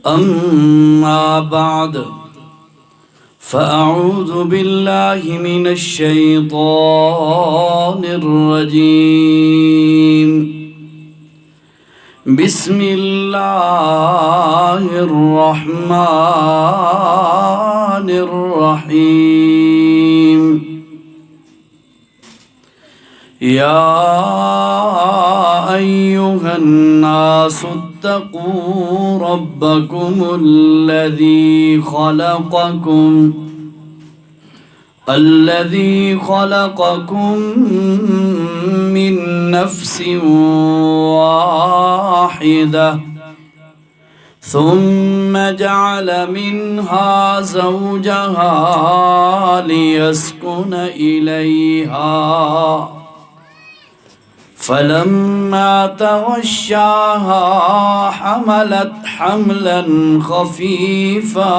أما بعد فأعوذ بالله من الشيطان الرجيم. بسم الله الرحمن الرحيم. يا أيها الناس اتقوا ربكم الذي خلقكم من نفس واحدة ثم جعل منها زوجها ليسكن إليها فلما تغشاها حملت حملا خفيفا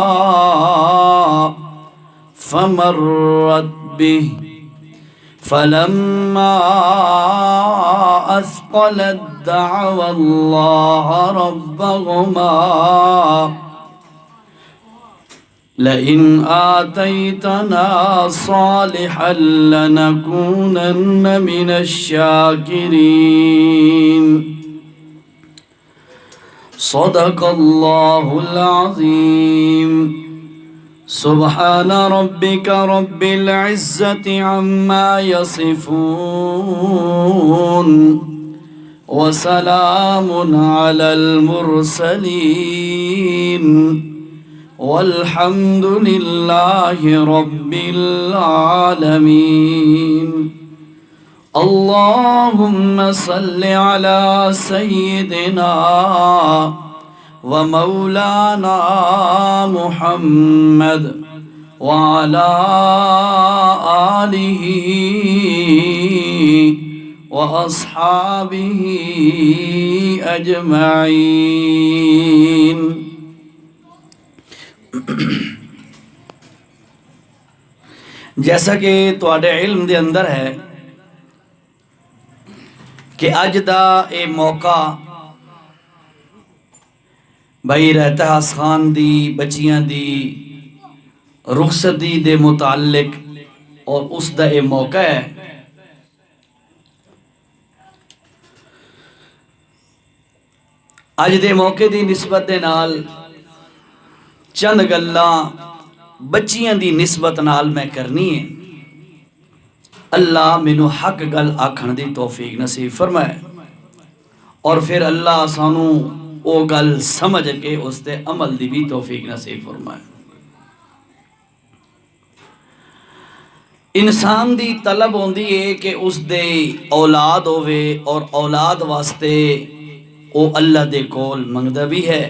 فمرت به فلما أثقلت دعوا الله ربهما لئن آتيتنا صالحا لنكونن من الشاكرين. صدق الله العظيم. سبحان ربك رب العزة عما يصفون وسلام على المرسلين والحمد لله رب العالمين. اللهم صل على سيدنا ومولانا محمد وعلى آله وأصحابه أجمعين. جیسا کہ تواڈے علم دے اندر ہے کہ اج دا اے موقع بھائی رہتہاس خان دی بچیاں دی رخصتی دے متعلق اور اس دا اے موقع ہے. اج دے موقع دی نسبت دے نال چند گلاں بچیاں دی نسبت نال میں کرنی ہے. اللہ مینوں حق گل آکھن دی توفیق نصیب فرمائے اور پھر اللہ سانوں او گل سمجھ کے اس تے عمل دی بھی توفیق نصیب فرمائے. انسان دی طلب ہوندی ہے کہ اس دے اولاد ہوئے اور اولاد واسطے او اللہ دے کول منگدا بھی ہے.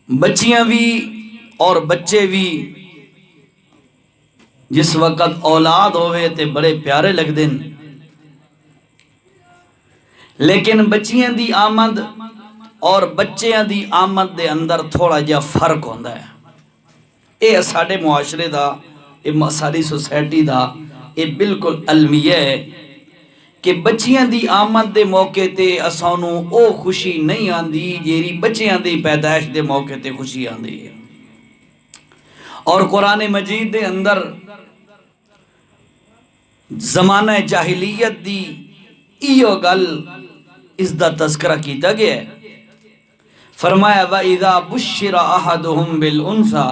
بچیاں بھی اور بچے بھی جس وقت اولاد ہوئے تے بڑے پیارے لگ دن، لیکن بچیاں دی آمد اور بچیاں دی آمد دے اندر تھوڑا جا فرق ہوندہ ہے. اے ساڑے معاشرے دا، اے ساری سوسائٹی دا اے بالکل المیہ ہے کہ بچیاں دی آمد دے موقع تے اسانوں او خوشی نہیں آندی جیری بچیاں دی پیدائش دے موقع تے خوشی آندی ہے. اور قرآن مجید دے اندر زمانہ جاہلیت دی ایو گل اس دا تذکرہ کیتا گیا ہے. فرمایا وَإِذَا بُشِّرَ أَحَدُهُمْ بِالْأُنْثَى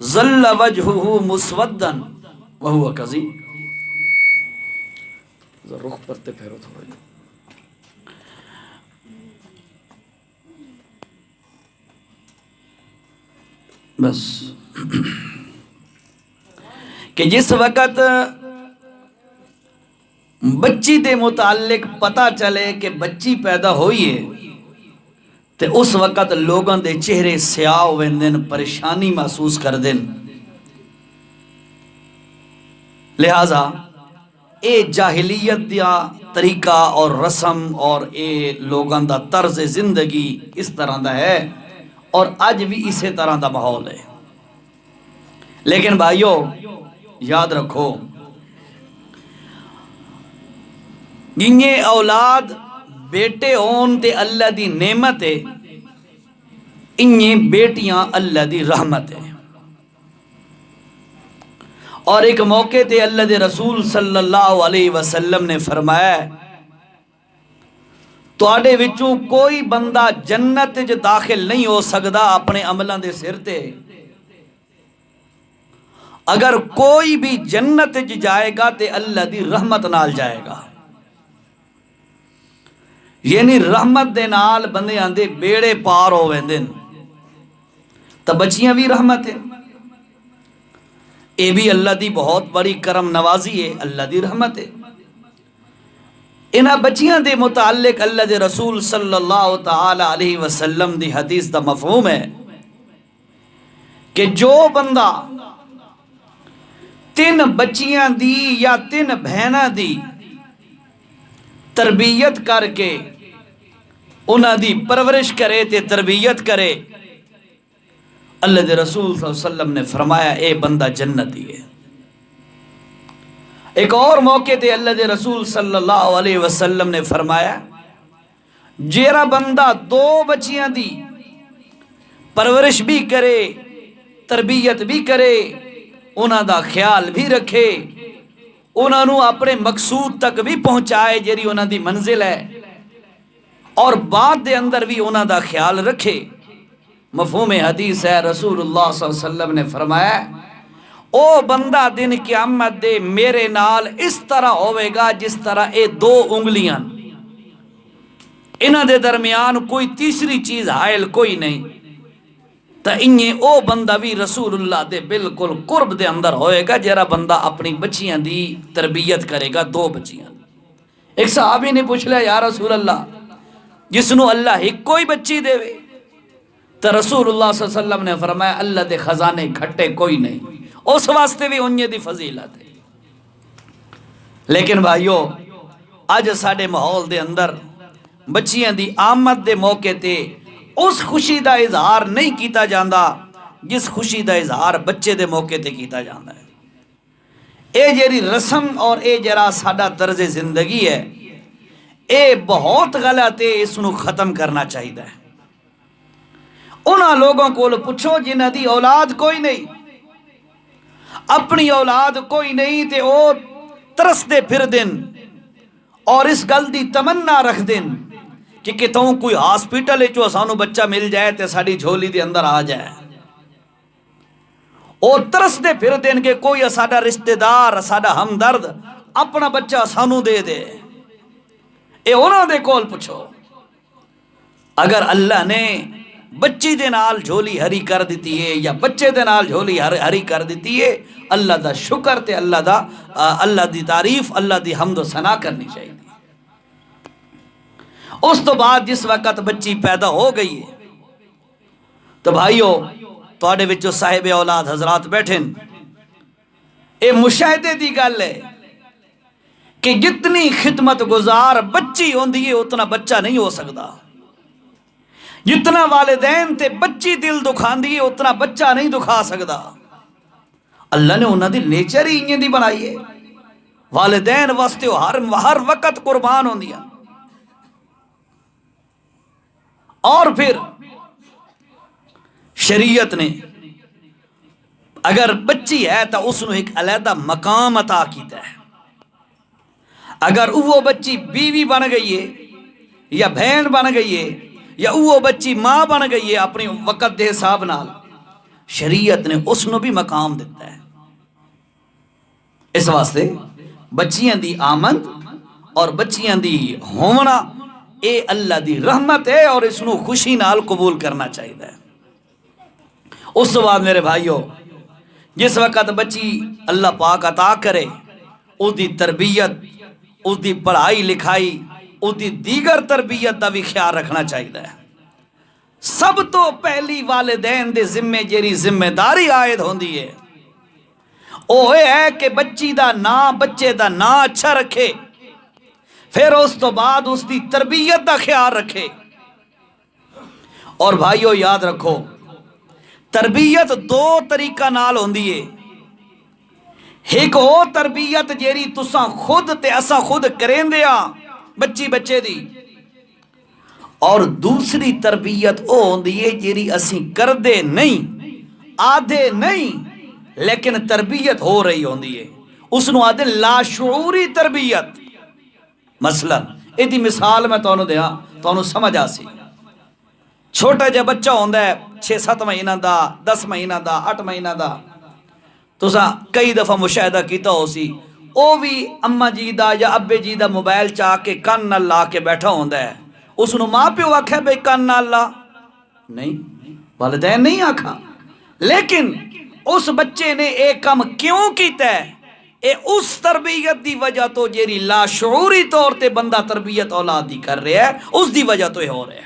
ظَلَّ وَجْهُهُ مُسْوَدًّا وَهُوَ كَظِيمٌ. رخ پرتے پھیرو تھوڑا جا. بس کہ جس وقت بچی دے متعلق پتہ چلے کہ بچی پیدا ہوئی ہے تے اس وقت لوگوں دے چہرے سیاہ ہوندن، پریشانی محسوس کر دن. لہذا اے جاہلیت دیا طریقہ اور رسم اور اے لوگاں دا طرز زندگی اس طرح دا ہے اور آج بھی اسی طرح دا ماحول ہے. لیکن بھائیو یاد رکھو جنہیں اولاد بیٹے ہون تے اللہ دی نعمت ہے، انہیں بیٹیاں اللہ دی رحمت ہے۔ اور ایک موقع تے اللہ دے رسول صلی اللہ علیہ وسلم نے فرمایا تواڈے وچوں کوئی بندہ جنت وچ داخل نہیں ہو سکدا اپنے عملاں دے سر تے، اگر کوئی بھی جنت وچ جائے گا تے اللہ دی رحمت نال جائے گا۔ یعنی رحمت دے نال بندیاں دے بیڑے پار ہو ویندے تے بچیاں بھی رحمت ہے، اے بھی اللہ دی بہت بڑی کرم نوازی ہے، اللہ دی رحمت ہے۔ انہاں بچیاں دے متعلق اللہ دے رسول صلی اللہ تعالی علیہ وسلم دی حدیث دا مفہوم ہے کہ جو بندہ 3 بچیاں دی یا 3 بہناں دی تربیت کر کے انہاں دی پرورش کرے تے تربیت کرے، اللہ دے رسول صلی اللہ علیہ وسلم نے فرمایا اے بندہ جنتی ہے۔ ایک اور موقع تے اللہ دے رسول صلی اللہ علیہ وسلم نے فرمایا جیرا بندہ 2 بچیاں دی پرورش بھی کرے، تربیت بھی کرے، انہاں دا خیال بھی رکھے، انہاں نو اپنے مقصود تک بھی پہنچائے جیری انہاں دی منزل ہے، اور بعد دے اندر بھی انہاں دا خیال رکھے، مفہوم حدیث ہے رسول اللہ صلی اللہ علیہ وسلم نے فرمایا او بندہ دن قیامت دے میرے نال اس طرح ہوئے گا جس طرح اے 2 انگلیاں، انہاں دے درمیان کوئی تیسری چیز حائل کوئی نہیں، تا انہیں او بندہ بھی رسول اللہ دے بالکل قرب دے اندر ہوئے گا جیرا بندہ اپنی بچیاں دی تربیت کرے گا، 2 بچیاں۔ ایک صحابی نے پوچھ لیا یا رسول اللہ جس نو اللہ ایک کوئی بچی دے وے، تو رسول اللہ صلی اللہ علیہ وسلم نے فرمایا اللہ دے خزانے گھٹے کوئی نہیں، اس واسطے بھی انہیں دی فضیلت ہے۔ لیکن بھائیو آج ساڑے ماحول دے اندر بچیاں دی آمد دے موقع تے اس خوشی دا اظہار نہیں کیتا جاندہ جس خوشی دا اظہار بچے دے موقع تے کیتا جاندہ ہے۔ اے جیری رسم اور اے جرا ساڑا طرز زندگی ہے، اے بہت غلط ہے، اس نو ختم کرنا چاہیے ہے۔ انہاں لوگوں کو پوچھو جنہاں دی اولاد کوئی نہیں، اپنی اولاد کوئی نہیں تے او ترس دے پھر دن اور اس گل دی تمنا رکھ دن کہ کتوں کوئی ہاسپیٹل ہے جو سانو بچہ مل جائے تے ساڑی جھولی دے اندر آ جائے، او ترس دے پھر دن کہ کوئی ساڑا رشتہ دار ساڑا ہمدرد اپنا بچہ سانو دے دے۔ اے انہاں دے کول پوچھو، اگر اللہ نے بچی دے نال جھولی ہری کر دیتی ہے یا بچے دے نال جھولی ہری کر دیتی ہے، اللہ دا شکر تے اللہ دی تعریف، اللہ دی حمد و ثنا کرنی چاہیے۔ اس تو بعد جس وقت بچی پیدا ہو گئی ہے تو بھائیو تواڈے وچوں صاحب اولاد حضرات بیٹھن، اے مشاہدے دی گل ہے کہ جتنی خدمت گزار بچی ہوندی ہے اتنا بچہ نہیں ہو سکتا، جتنا والدین تے بچی دل دکھان دی اتنا بچہ نہیں دکھا سکتا۔ اللہ نے انہاں دی نیچر ہی انہیں دی بنائی ہے، والدین واسطے ہر وقت قربان ہوں دیا۔ اور پھر شریعت نے اگر بچی ہے تو اس نے ایک علیحدہ مقام عطا کیتا ہے۔ اگر وہ بچی بیوی بن گئی ہے یا بہن بن گئی ہے یا وہ بچی ماں بن گئی ہے اپنی وقت دے حساب نال، شریعت نے اس نو بھی مقام دیتا ہے۔ اس واسطے بچیاں دی آمد اور بچیاں دی ہونا اے اللہ دی رحمت ہے اور اس نو خوشی نال قبول کرنا چاہیے۔ اس تو بعد میرے بھائیو جس وقت بچی اللہ پاک عطا کرے اس دی تربیت، اس دی پڑھائی لکھائی، اس دی دیگر تربیت دا بھی خیال رکھنا چاہیے۔ سب تو پہلی والدین دے ذمہ جیری ذمہ داری عائد ہوندی ہے وہ ہے کہ بچی دا نام، بچے دا نام اچھا رکھے، پھر اس تو بعد اس دی تربیت دا خیال رکھے۔ اور بھائیو یاد رکھو تربیت 2 طریقہ نال ہوندی ہے، ایک وہ تربیت جیری تساں خود تے اساں خود کریں دیا بچی بچے دی. اور دوسری تربیت او ہوندی ہے جیری اسی کردے نہیں آدھے نہیں لیکن تربیت ہو رہی ہوندی ہے. اس نو آدھے لاشعوری تربیت. مثلا ایدی مثال میں تانوں دیاں تانوں سمجھ آسی. چھوٹا جا بچہ ہوندا ہے 6-7 مہینہ دا 10 مہینہ دا 8 مہینہ دا. تساں کئی دفعہ مشاہدہ کیتا ہو سی او بھی اماں جی دا یا ابے جی دا موبائل چاہ کے کان نال لا کے بیٹھا ہوندا ہے. اس نو ماں پیو آکھے بھئی کان نال لا نہیں، والدین نہیں آکھا. لیکن اس بچے نے ایک کام کیوں کیتا ہے؟ اے اس تربیت دی وجہ تو جیری لاشعوری طور تے بندہ تربیت اولاد دی کر رہا ہے اس دی وجہ تو یہ ہو رہا ہے.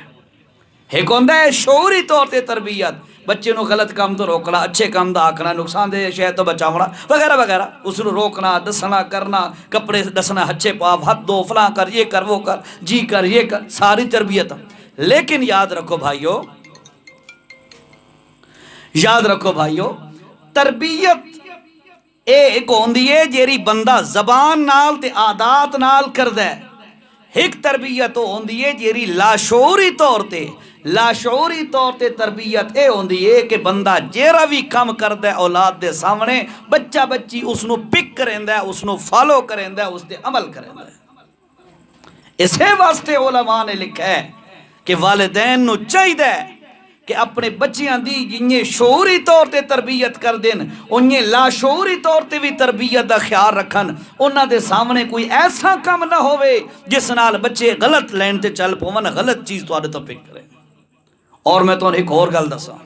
ایک ہوندہ ہے شعوری طور تے تربیت، بچے نو غلط کام تو روکنا، اچھے کام دا آکھنا، نقصان دہ شے تو بچاونا وغیرہ وغیرہ. اس نو روکنا، دسنا، کرنا، کپڑے دسنا، اچھے پا ہاتھ دو، فلاں کر، یہ کر، وہ کر، جی کر، یہ کر، ساری تربیت. لیکن یاد رکھو بھائیو تربیت ایک ہوندی ہے جیری بندہ زبان نال تے عادات نال کردہ ہے. ایک تربیت ہوندی ہے جیری لاشعوری طور تے تربیت اے ہوندی ہے کہ بندہ جیرا بھی کم کردہ ہے اولاد دے سامنے بچہ بچی اس نو پک کرندہ ہے، اس نو فالو کرندہ ہے، اس دے عمل کرندہ ہے. اسے واسطے علماء نے لکھا ہے کہ والدین نو چاہیے کہ اپنے بچیاں دی جنہیں شعوری طور تے تربیت کر دین انہیں لاشعوری طور تے بھی تربیت دا خیال رکھن. انہاں دے سامنے کوئی ایسا کام نہ ہوئے جس نال بچے غلط لین تے چل پون، غلط چیز تو آدھے تو پک کریں. اور میں تو ایک اور گل دساں،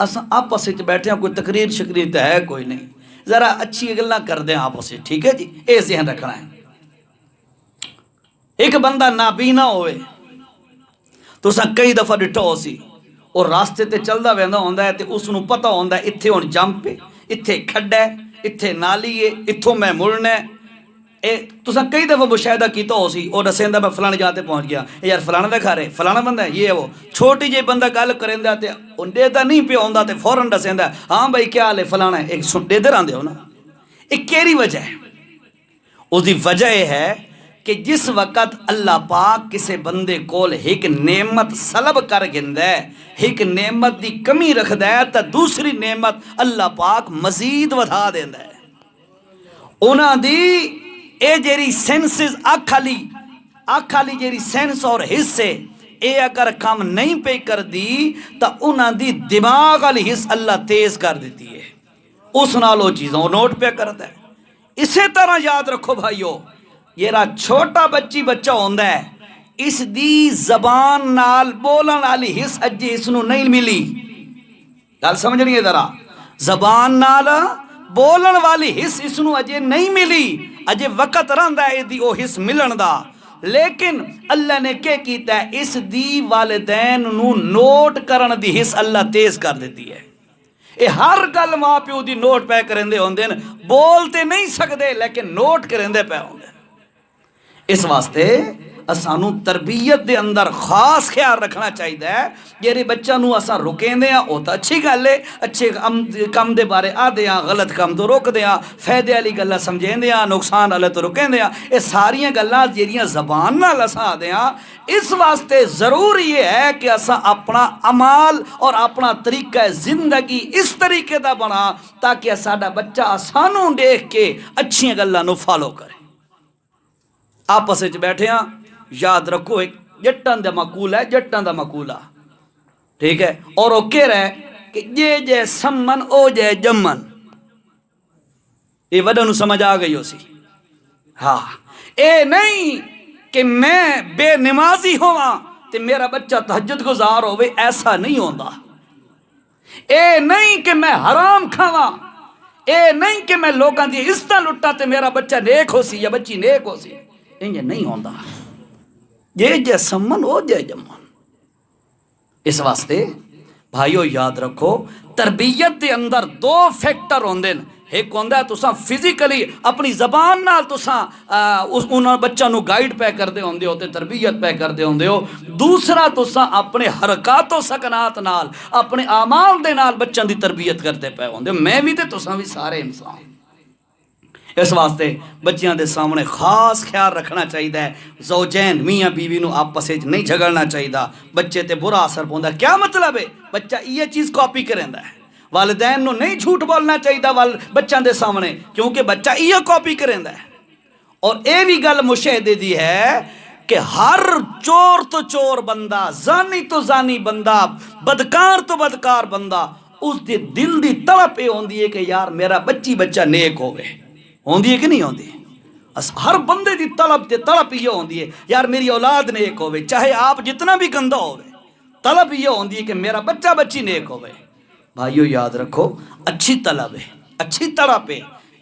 اساں آپس وچ بیٹھے ہیں، کوئی تقریر شکریر تے ہے کوئی نہیں، ذرا اچھی گلاں کر دیں آپس وچ، ٹھیک ہے جی؟ اے ذہن رکھنا ہے. ایک بندہ نابینا ہوئے تو اساں کئی دفعہ ڈٹھا ہو سی اور راستے تے چلدا ویندا ہوندا ہے تے اس نو پتہ ہوندا ہے اتھے ہن جمپ ہے، اتھے کھڈا ہے، اتھے نالی ہے، اتھوں میں مڑنا ہے. تساں کئی دفعہ مشاہدہ کیتا ہو سی اور دسیندا میں فلانے جاتے پہنچ گیا، یار فلانا دے گھر ہے، فلانا بندہ ہے، یہ وہ چھوٹی جی بندہ گل کریندا تے اونڈے دا نہیں پیا ہوندا تے فوراً دسیندا ہاں بھائی کیا حال ہے فلانا ہے. ایک سٹے دے راندے ہو نا، ایک کیری وجہ ہے؟ اس دی وجہ یہ ہے کہ جس وقت اللہ پاک کسے بندے کول ایک نعمت سلب کر گندہ ہے، ایک نعمت دی کمی رکھ ہے تا دوسری نعمت اللہ پاک مزید ودھا دیندہ ہے. اونا دی اے جیری سینسز اکھالی جیری سینس اور حصے اے اگر کام نہیں پہ کر دی تا اونا دی دماغ والی حص اللہ تیز کر دیتی ہے، اس نالو چیزوں نوٹ پہ کرتا ہے. اسی طرح یاد رکھو بھائیو یہ چھوٹا بچہ ہوندہ ہے، اس دی زبان نال بولن والی حص اجے اس نو نہیں ملی. گل سمجھنی ہے ذرا، زبان نال بولن والی حص اس نو اجے نہیں ملی، اجے وقت رہندا ہے دی او حص ملن دا. لیکن اللہ نے کیا کیتا ہے اس دی والدین نو نوٹ کرن دی حص اللہ تیز کر دیتی ہے. اے ہر گل ماں پیو دی نوٹ پہ کرندے ہوندے بولتے نہیں سکدے لیکن نوٹ کرندے پہ ہوندے. اس واسطے اسانو تربیت دے اندر خاص خیال رکھنا چاہیے. جیرے بچہ نو اساں رکیں دیاں او تا اچھی گل ہے، اچھے کم دے بارے آ دیاں، غلط کم تو روک دیاں، فائدے والی گلاں سمجھیں دیاں، نقصان والے تو رکیں دیاں. اے ساریاں گلاں جیریاں زبان نال اساں آ دیاں. اس واسطے ضروری یہ ہے کہ اساں اپنا عمال اور اپنا طریقہ زندگی اس طریقے دا بنا تاکہ ساڈا بچہ اسانوں دیکھ کے اچھی گلاں نو فالو کرے. آپس وچ بیٹھے ہاں، یاد رکھو ایک جٹن دا مقول ہے، جٹن دا مقولہ ٹھیک ہے، اور وہ کہہ رہا ہے کہ جے سمن او جے جمن. یہ وڈا نو سمجھ آ گئی ہو سی. ہاں اے نہیں کہ میں بے نمازی ہوا تے میرا بچہ تہجد گزار ہوئے، ایسا نہیں ہوندا. اے نہیں کہ میں حرام کھاواں، اے نہیں کہ میں لوگاں دی عزتاں لٹا تے میرا بچہ نیک ہو سی یا بچی نیک ہو سی، یہ نہیں ہوندا. جے سمن ہو جے جمن. اس واسطے بھائیو یاد رکھو تربیت دے اندر 2 فیکٹر ہوندے ہیں. ایک ہوندہ ہے تساں فزیکلی اپنی زبان نال تساں انہاں بچہ نو گائیڈ پہ کر دے ہوندے ہو تے تربیت پہ کر دے ہوندے ہو. دوسرا تساں اپنے حرکات و سکنات نال اپنے اعمال دے نال بچوں دی تربیت کرتے پہ ہوندے ہو. میں بھی تے تساں بھی سارے انسان. اس واسطے بچیاں دے سامنے خاص خیال رکھنا چاہیے. زوجین میاں بیوی نو آپس وچ نہیں جھگڑنا چاہیے. بچے تے برا اثر پوندا. کیا مطلب ہے؟ بچہ یہ چیز کاپی کریندا ہے. والدین نو نہیں جھوٹ بولنا چاہیے بچوں دے سامنے، کیونکہ بچہ یہ کاپی کریندا ہے. اور اے بھی گل مشاہدے دی ہے کہ ہر چور تو چور بندہ، زانی تو زانی بندہ، بدکار تو بدکار بندہ، اس دے دل دی طلب یہ ہوندی ہے کہ یار میرا بچہ نیک ہوئے. ہوندی ہے کہ نہیں ہوندی؟ ہر بندے دی طلب یہ ہوندی ہے یار میری اولاد نیک ہوئے، چاہے آپ جتنا بھی گندہ ہوئے، طلب یہ ہوندی ہے کہ میرا بچی نیک ہوئے. بھائیو یاد رکھو، اچھی طلب ہے، اچھی طلب ہے،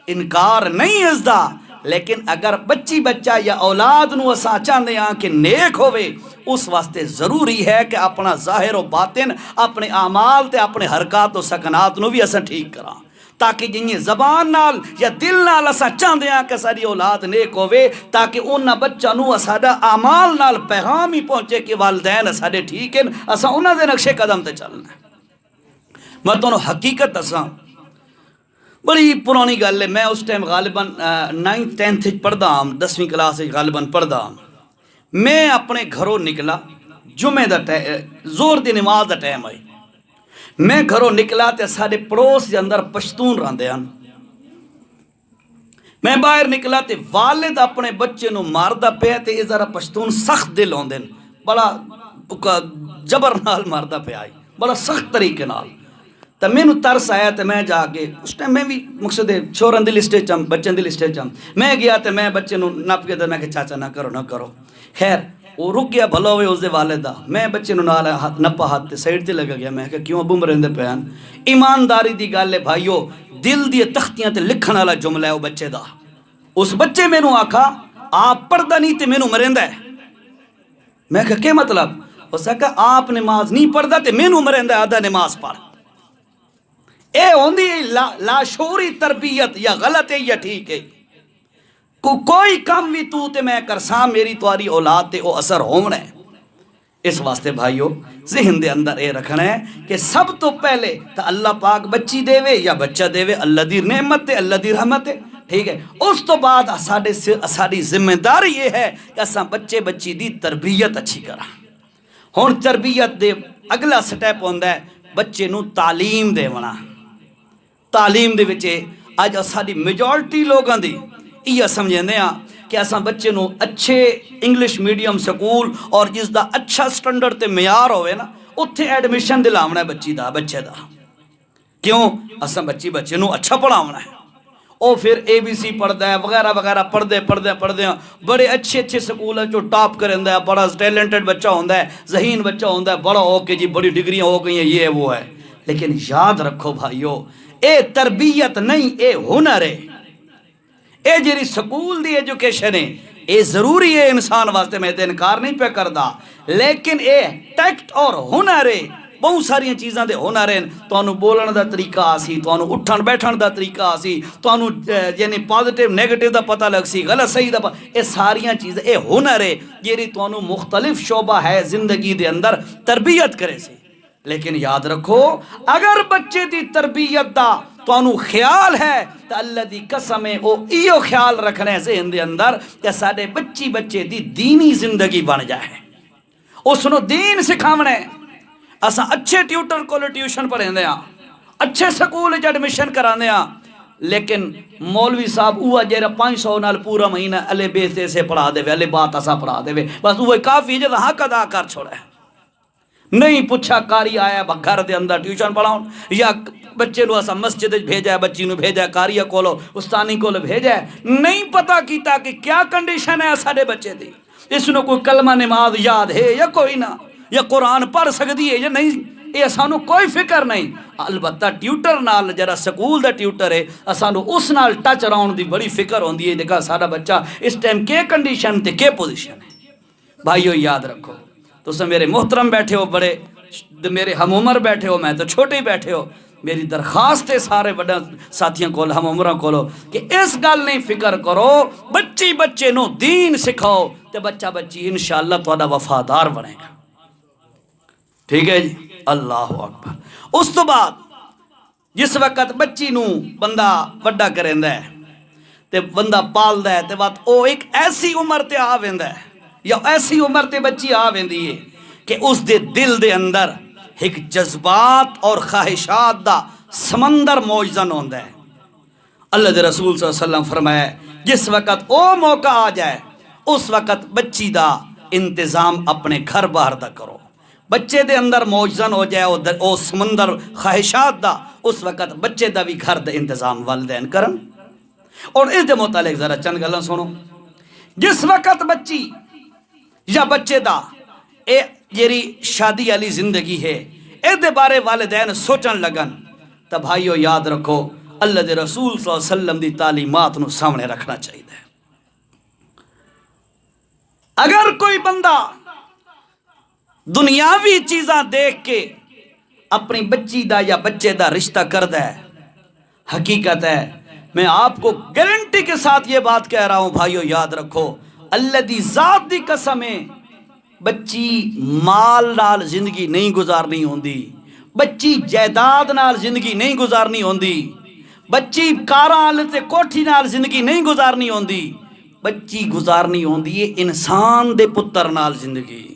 انکار نہیں اس دا. لیکن اگر بچہ یا اولاد نو اساں چاہندے ہاں کہ نیک ہوئے، اس واسطے ضروری ہے کہ اپنا ظاہر و باطن، اپنے اعمال تے اپنے حرکات و سکنات نو بھی اساں ٹھیک کراں، تاکہ جنہیں زبان نال یا دل نال اساں چاہندے ہاں کہ ساری اولاد نیک ہوئے، تاکہ انہاں بچہ نو ساڈا اعمال نال پیغام ہی پہنچے کہ والدین ساڈے ٹھیک ہیں، اساں انہاں دے نقشے قدم تے چلنا ہے. میں تمہیں حقیقت دساں، بڑی پرانی گل ہے. میں اس ٹائم غالباً 9th 10th پڑھدا ہوں، 10ویں کلاس غالباً پڑھدا ہوں. میں اپنے گھروں نکلا، جمعے دا زور دی نماز دا ٹائم آئی. میں گھروں نکلا تے سارے پڑوس دے اندر پشتون رہندے ہیں. میں باہر نکلا تے والد اپنے بچے نو ماردا پیا تے ذرا پشتون سخت دل ہوندے ہیں، بڑا جبر نال ماردا پیا، بڑا سخت طریقے نال. تو میں نو ترس آیا تو میں جا کے اس ٹائم میں بھی مقصد چھوڑن دی لسٹے چم بچن دی لسٹے چم میں گیا تو میں بچے نو نپ کے تو میں کہ چاچا نہ کرو. خیر وہ رک گیا، بھلا ہوئے اس دے والدہ. میں بچے نو نال نپا ہاتھ تے سائڈ تے لگا گیا. میں کہ کیوں ابو مرندے پیان؟ ایمانداری دی گل ہے بھائیو، دل دی تختیاں تے لکھن والا جملہ ہے وہ بچے دا. اس بچے میں نو آکھا آپ پڑھدا نہیں تے میں نو مرندہ ہے. میں کہ کیا مطلب؟ اس نے کہا آپ نماز نہیں پڑھدا تے میں نو مرندہ ہے، آدھا نماز پڑھ. اے ہوندی لاشعوری تربیت، یا غلط ہے یا ٹھیک ہے. کوئی کام بھی تو تے میں کرساں، میری تواری اولاد تے او اثر ہونا ہے. اس واسطے بھائیو ذہن دے اندر اے رکھنا ہے کہ سب تو پہلے تو اللہ پاک بچی دے وے یا بچہ دے وے، اللہ دی نعمت ہے، اللہ دی رحمت ہے، ٹھیک ہے. اس تو بعد ساری ذمہ داری یہ ہے کہ اساں بچی دی تربیت اچھی کراں. ہن تربیت دے اگلا سٹیپ ہوندا ہے بچے نو تعلیم دیونا. تعلیم دے وچ اج ساری میجورٹی لوگاں دی یہ سمجھندے ہاں کہ اساں بچے نو اچھے انگلش میڈیم سکول اور جس دا اچھا سٹینڈرڈ تے معیار ہوئے نا، اتھے ایڈمیشن دلاونا ہے بچے دا. کیوں؟ اساں بچے نو اچھا پڑھاونا ہے. او پھر اے بی سی پڑھدا ہے وغیرہ وغیرہ پڑھدے ہیں بڑے اچھے سکول ہیں جو ٹاپ کرندا ہے، بڑا ٹیلنٹڈ بچہ ہوندا ہے، ذہین بچہ ہوندا ہے، بڑا ہو کے جی بڑی ڈگریاں ہو گئی ہیں، یہ وہ ہے. لیکن یاد رکھو بھائیو، اے تربیت نہیں، اے ہنر ہے. اے جیری سکول دی ایجوکیشن ہے اے ضروری ہے انسان واسطے، میں تے انکار نہیں پہ کردا، لیکن اے ٹیکٹ اور ہنر ہے. بہت ساری چیزاں دے ہنر ہیں. تانوں بولن دا طریقہ آسی، تانوں اٹھن بیٹھن دا طریقہ آسی، تانوں یعنی پازیٹیو نیگیٹیو دا پتہ لگ سی، غلط صحیح دا اے ساریاں چیزیں اے ہنر ہے جیری تانوں مختلف شعبہ ہے زندگی دے اندر تربیت کرے سی. لیکن یاد رکھو اگر بچے دی تربیت دا تانوں خیال ہے تو اللہ دی قسم ہے او ایو خیال رکھنا ہے ذہن دے اندر کہ ساڈے بچے دی دینی زندگی بن جائے، اس نو دین سکھاونا ہے. اساں اچھے ٹیوٹر کو ٹیوشن پڑھاندے ہاں، اچھے سکول وچ ایڈمیشن کراندے ہاں، لیکن مولوی صاحب اوہ جیرا 500 نال پورا مہینہ الے بے سے پڑھا دے وے، الے بات اساں پڑھا دے وے، بس اوہ کافی جے حق ادا کر چھوڑا ہے. نہیں پوچھا کاری آیا گھر دے اندر ٹیوشن پڑھاؤں، یا بچے نو اسا مسجد بھیجا ہے، بچی نو بھیجا ہے کاریہ کولو استانی کولو بھیجا ہے، نہیں پتہ کیتا کہ کیا کنڈیشن ہے ساڈے بچے دی، اس نو کوئی کلمہ نماز یاد ہے یا کوئی نہ، یا قرآن پڑھ سکتی ہے یا نہیں، یہ سانو کوئی فکر نہیں. البتہ ٹیوٹر نال جرا سکول دا ٹیوٹر ہے سانو اس نال ٹچ راؤنڈ دی بڑی فکر ہوندی ہے، دیکھا سارا بچہ اس ٹائم کے کنڈیشن تے کے پوزیشن ہے. بھائیو یاد رکھو، تو سب میرے محترم بیٹھے ہو، بڑے میرے ہم عمر بیٹھے ہو، میں تو چھوٹے ہی بیٹھے ہو، میری درخواست ہے سارے بڑا ساتھیاں کو ہم عمرہ کولو کہ اس گل نہیں فکر کرو، بچے نو دین سکھاؤ تے بچی انشاءاللہ تہاڈا وفادار بنے گا. ٹھیک ہے جی، اللہ اکبر. اس تو بعد جس وقت بچی نو بندہ وڈا کریندا ہے تے بندہ پالدا ہے تے بات او ایک ایسی عمر تے آ ویندا ہے یا ایسی عمر تے بچی آ ویندی ہے کہ اس دے دل دے اندر ایک جذبات اور خواہشات دا سمندر موجزن ہوندا ہے۔ اللہ دے رسول صلی اللہ علیہ وسلم فرمایا جس وقت او موقع آ جائے اس وقت بچی دا انتظام اپنے گھر باہر دا کرو، بچے دے اندر موجزن ہو جائے او سمندر خواہشات دا، اس وقت بچے دا بھی گھر دا انتظام والدین کرن۔ اور اس دے متعلق ذرا چند گلاں سنو۔ جس وقت بچی یا بچے دا اے جیری شادی والی زندگی ہے اس دے بارے والدین سوچن لگن تب بھائیو یاد رکھو اللہ دے رسول صلی اللہ علیہ وسلم دی تعلیمات نو سامنے رکھنا چاہیے۔ اگر کوئی بندہ دنیاوی چیزاں دیکھ کے اپنی بچی دا یا بچے دا رشتہ کردا ہے، حقیقت ہے میں آپ کو گارنٹی کے ساتھ یہ بات کہہ رہا ہوں بھائیو یاد رکھو اللہ دی ذات دی قسم ہے بچی مال نال زندگی نہیں گزارنی ہوندی، بچی جائیداد نال زندگی نہیں گزارنی ہوندی، بچی کاراں تے کوٹھی نال زندگی نہیں گزارنی ہوندی، بچی گزارنی ہوندی ہے انسان دے پتر نال زندگی۔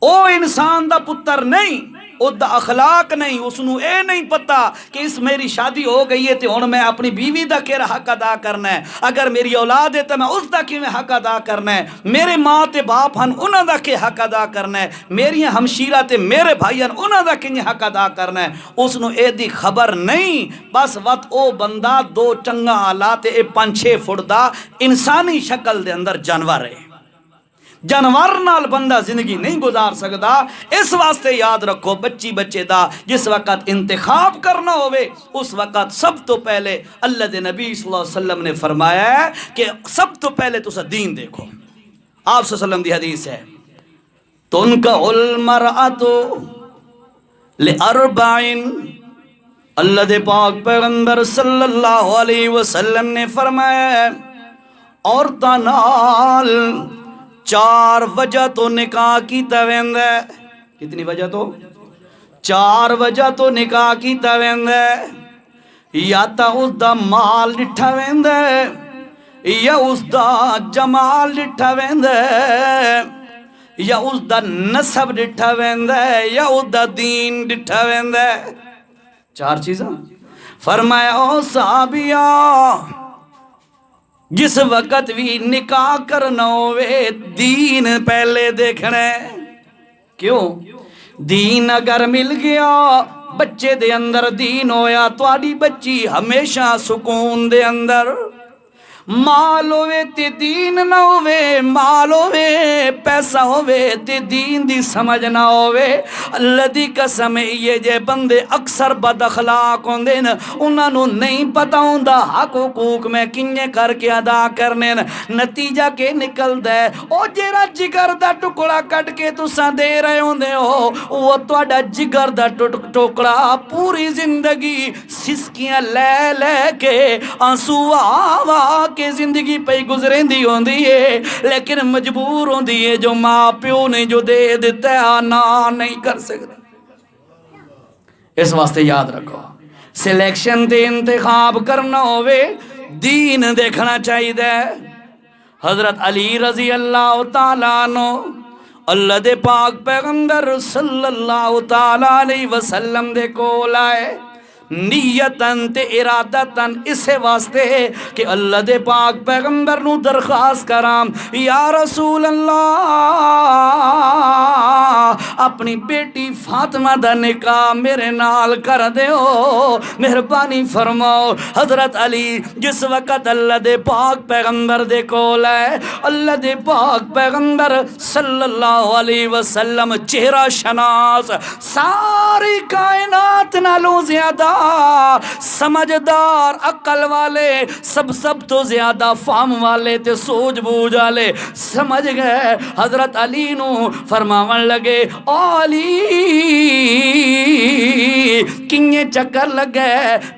او انسان دا پتر نہیں، او دا اخلاق نہیں، اس نو اے نہیں پتا کہ اس میری شادی ہو گئی ہے تے ہن میں اپنی بیوی دا کیڑا حق ادا کرنا ہے، اگر میری اولاد ہے تے میں اس دا کیویں حق ادا کرنا ہے، میرے ماں تے باپ ہن انہاں دا کی حق ادا کرنا ہے، میری ہمشیرہ تے میرے بھائی ہن انہاں دا کی حق ادا کرنا ہے، اس نو اے دی خبر نہیں۔ بس وقت او بندہ دو چنگا آلات اے 5-6 فٹ دا انسانی شکل دے اندر جانور ہے، جانور نال بندہ زندگی نہیں گزار سکتا۔ اس واسطے یاد رکھو بچی بچے دا جس وقت انتخاب کرنا ہوئے اس وقت سب تو پہلے اللہ دے نبی صلی اللہ علیہ وسلم نے فرمایا ہے کہ سب تو پہلے تسا دین دیکھو۔ آپ صلی اللہ علیہ وسلم دی حدیث ہے تُنْكَحُ الْمَرْأَةُ لِأَرْبَعٍ، اللہ دے پاک پیغمبر صلی اللہ علیہ وسلم نے فرمایا ہے عورتاں نال 4 وجہ تو نکاح کیتا ویندا ہے۔ کتنی وجہ تو؟ 4 وجہ تو نکاح کیتا ویندا ہے۔ یا تا اس دا مال ڈٹھا ویندا ہے، یا اس دا جمال ڈٹھا ویندا ہے، یا اس دا نسب ڈٹھا ویندا ہے، یا اس دا دین ڈٹھا ویندا ہے۔ 4 چیزاں فرمایا او صحابیہ جس وقت بھی نکاح کرنا ہوئے دین پہلے دیکھنا ہے۔ کیوں؟ دین اگر مل گیا بچے دے اندر دین ہویا تواڈی بچی ہمیشہ سکون دے اندر۔ مال ہوئے تے دین نہ ہوئے، مال ہوئے پیسہ ہوئے تے دین دی سمجھ نہ ہوئے، اللہ دی قسم یہ جے بندے اکثر بد اخلاق ہوندے نا انہاں نو نہیں پتہ ہوندا حق حقوق میں کنجے کر کے ادا کرنے، نتیجہ کے نکلدا ہے او جیڑا جگر دا ٹکڑا کٹ کے تساں دے رہے ہوندے ہو وہ تہاڈا جگر دا ٹکڑا پوری زندگی سسکیاں لے لے کے آنسو آوا کہ زندگی پہ گزریں دی ہوندی ہے، لیکن مجبور ہوندی ہے جو ماں پیو نے جو دے دیتا ہے نہ نہیں کر سکتا۔ اس واسطے یاد رکھو سلیکشن تے انتخاب کرنا ہوئے دین دیکھنا چاہیے۔ حضرت علی رضی اللہ تعالیٰ عنہ اللہ دے پاک پیغمبر صلی اللہ تعالیٰ علیہ وسلم دے کول آئے نیتاً تے ارادتاً اسے واسطے کہ اللہ دے پاک پیغمبر نو درخواست کرام یا رسول اللہ اپنی بیٹی فاطمہ دا نکاح میرے نال کر دیو، مہربانی فرماؤ۔ حضرت علی جس وقت اللہ دے پاک پیغمبر دے کول ہے، اللہ دے پاک پیغمبر صلی اللہ علیہ وسلم چہرہ شناس ساری کائنات نالوں زیادہ سمجھدار عقل والے سب تو زیادہ فہم والے تے سوچ بوجھ والے سمجھ گئے۔ حضرت علی نو فرماون لگے او علی کنye چکر لگے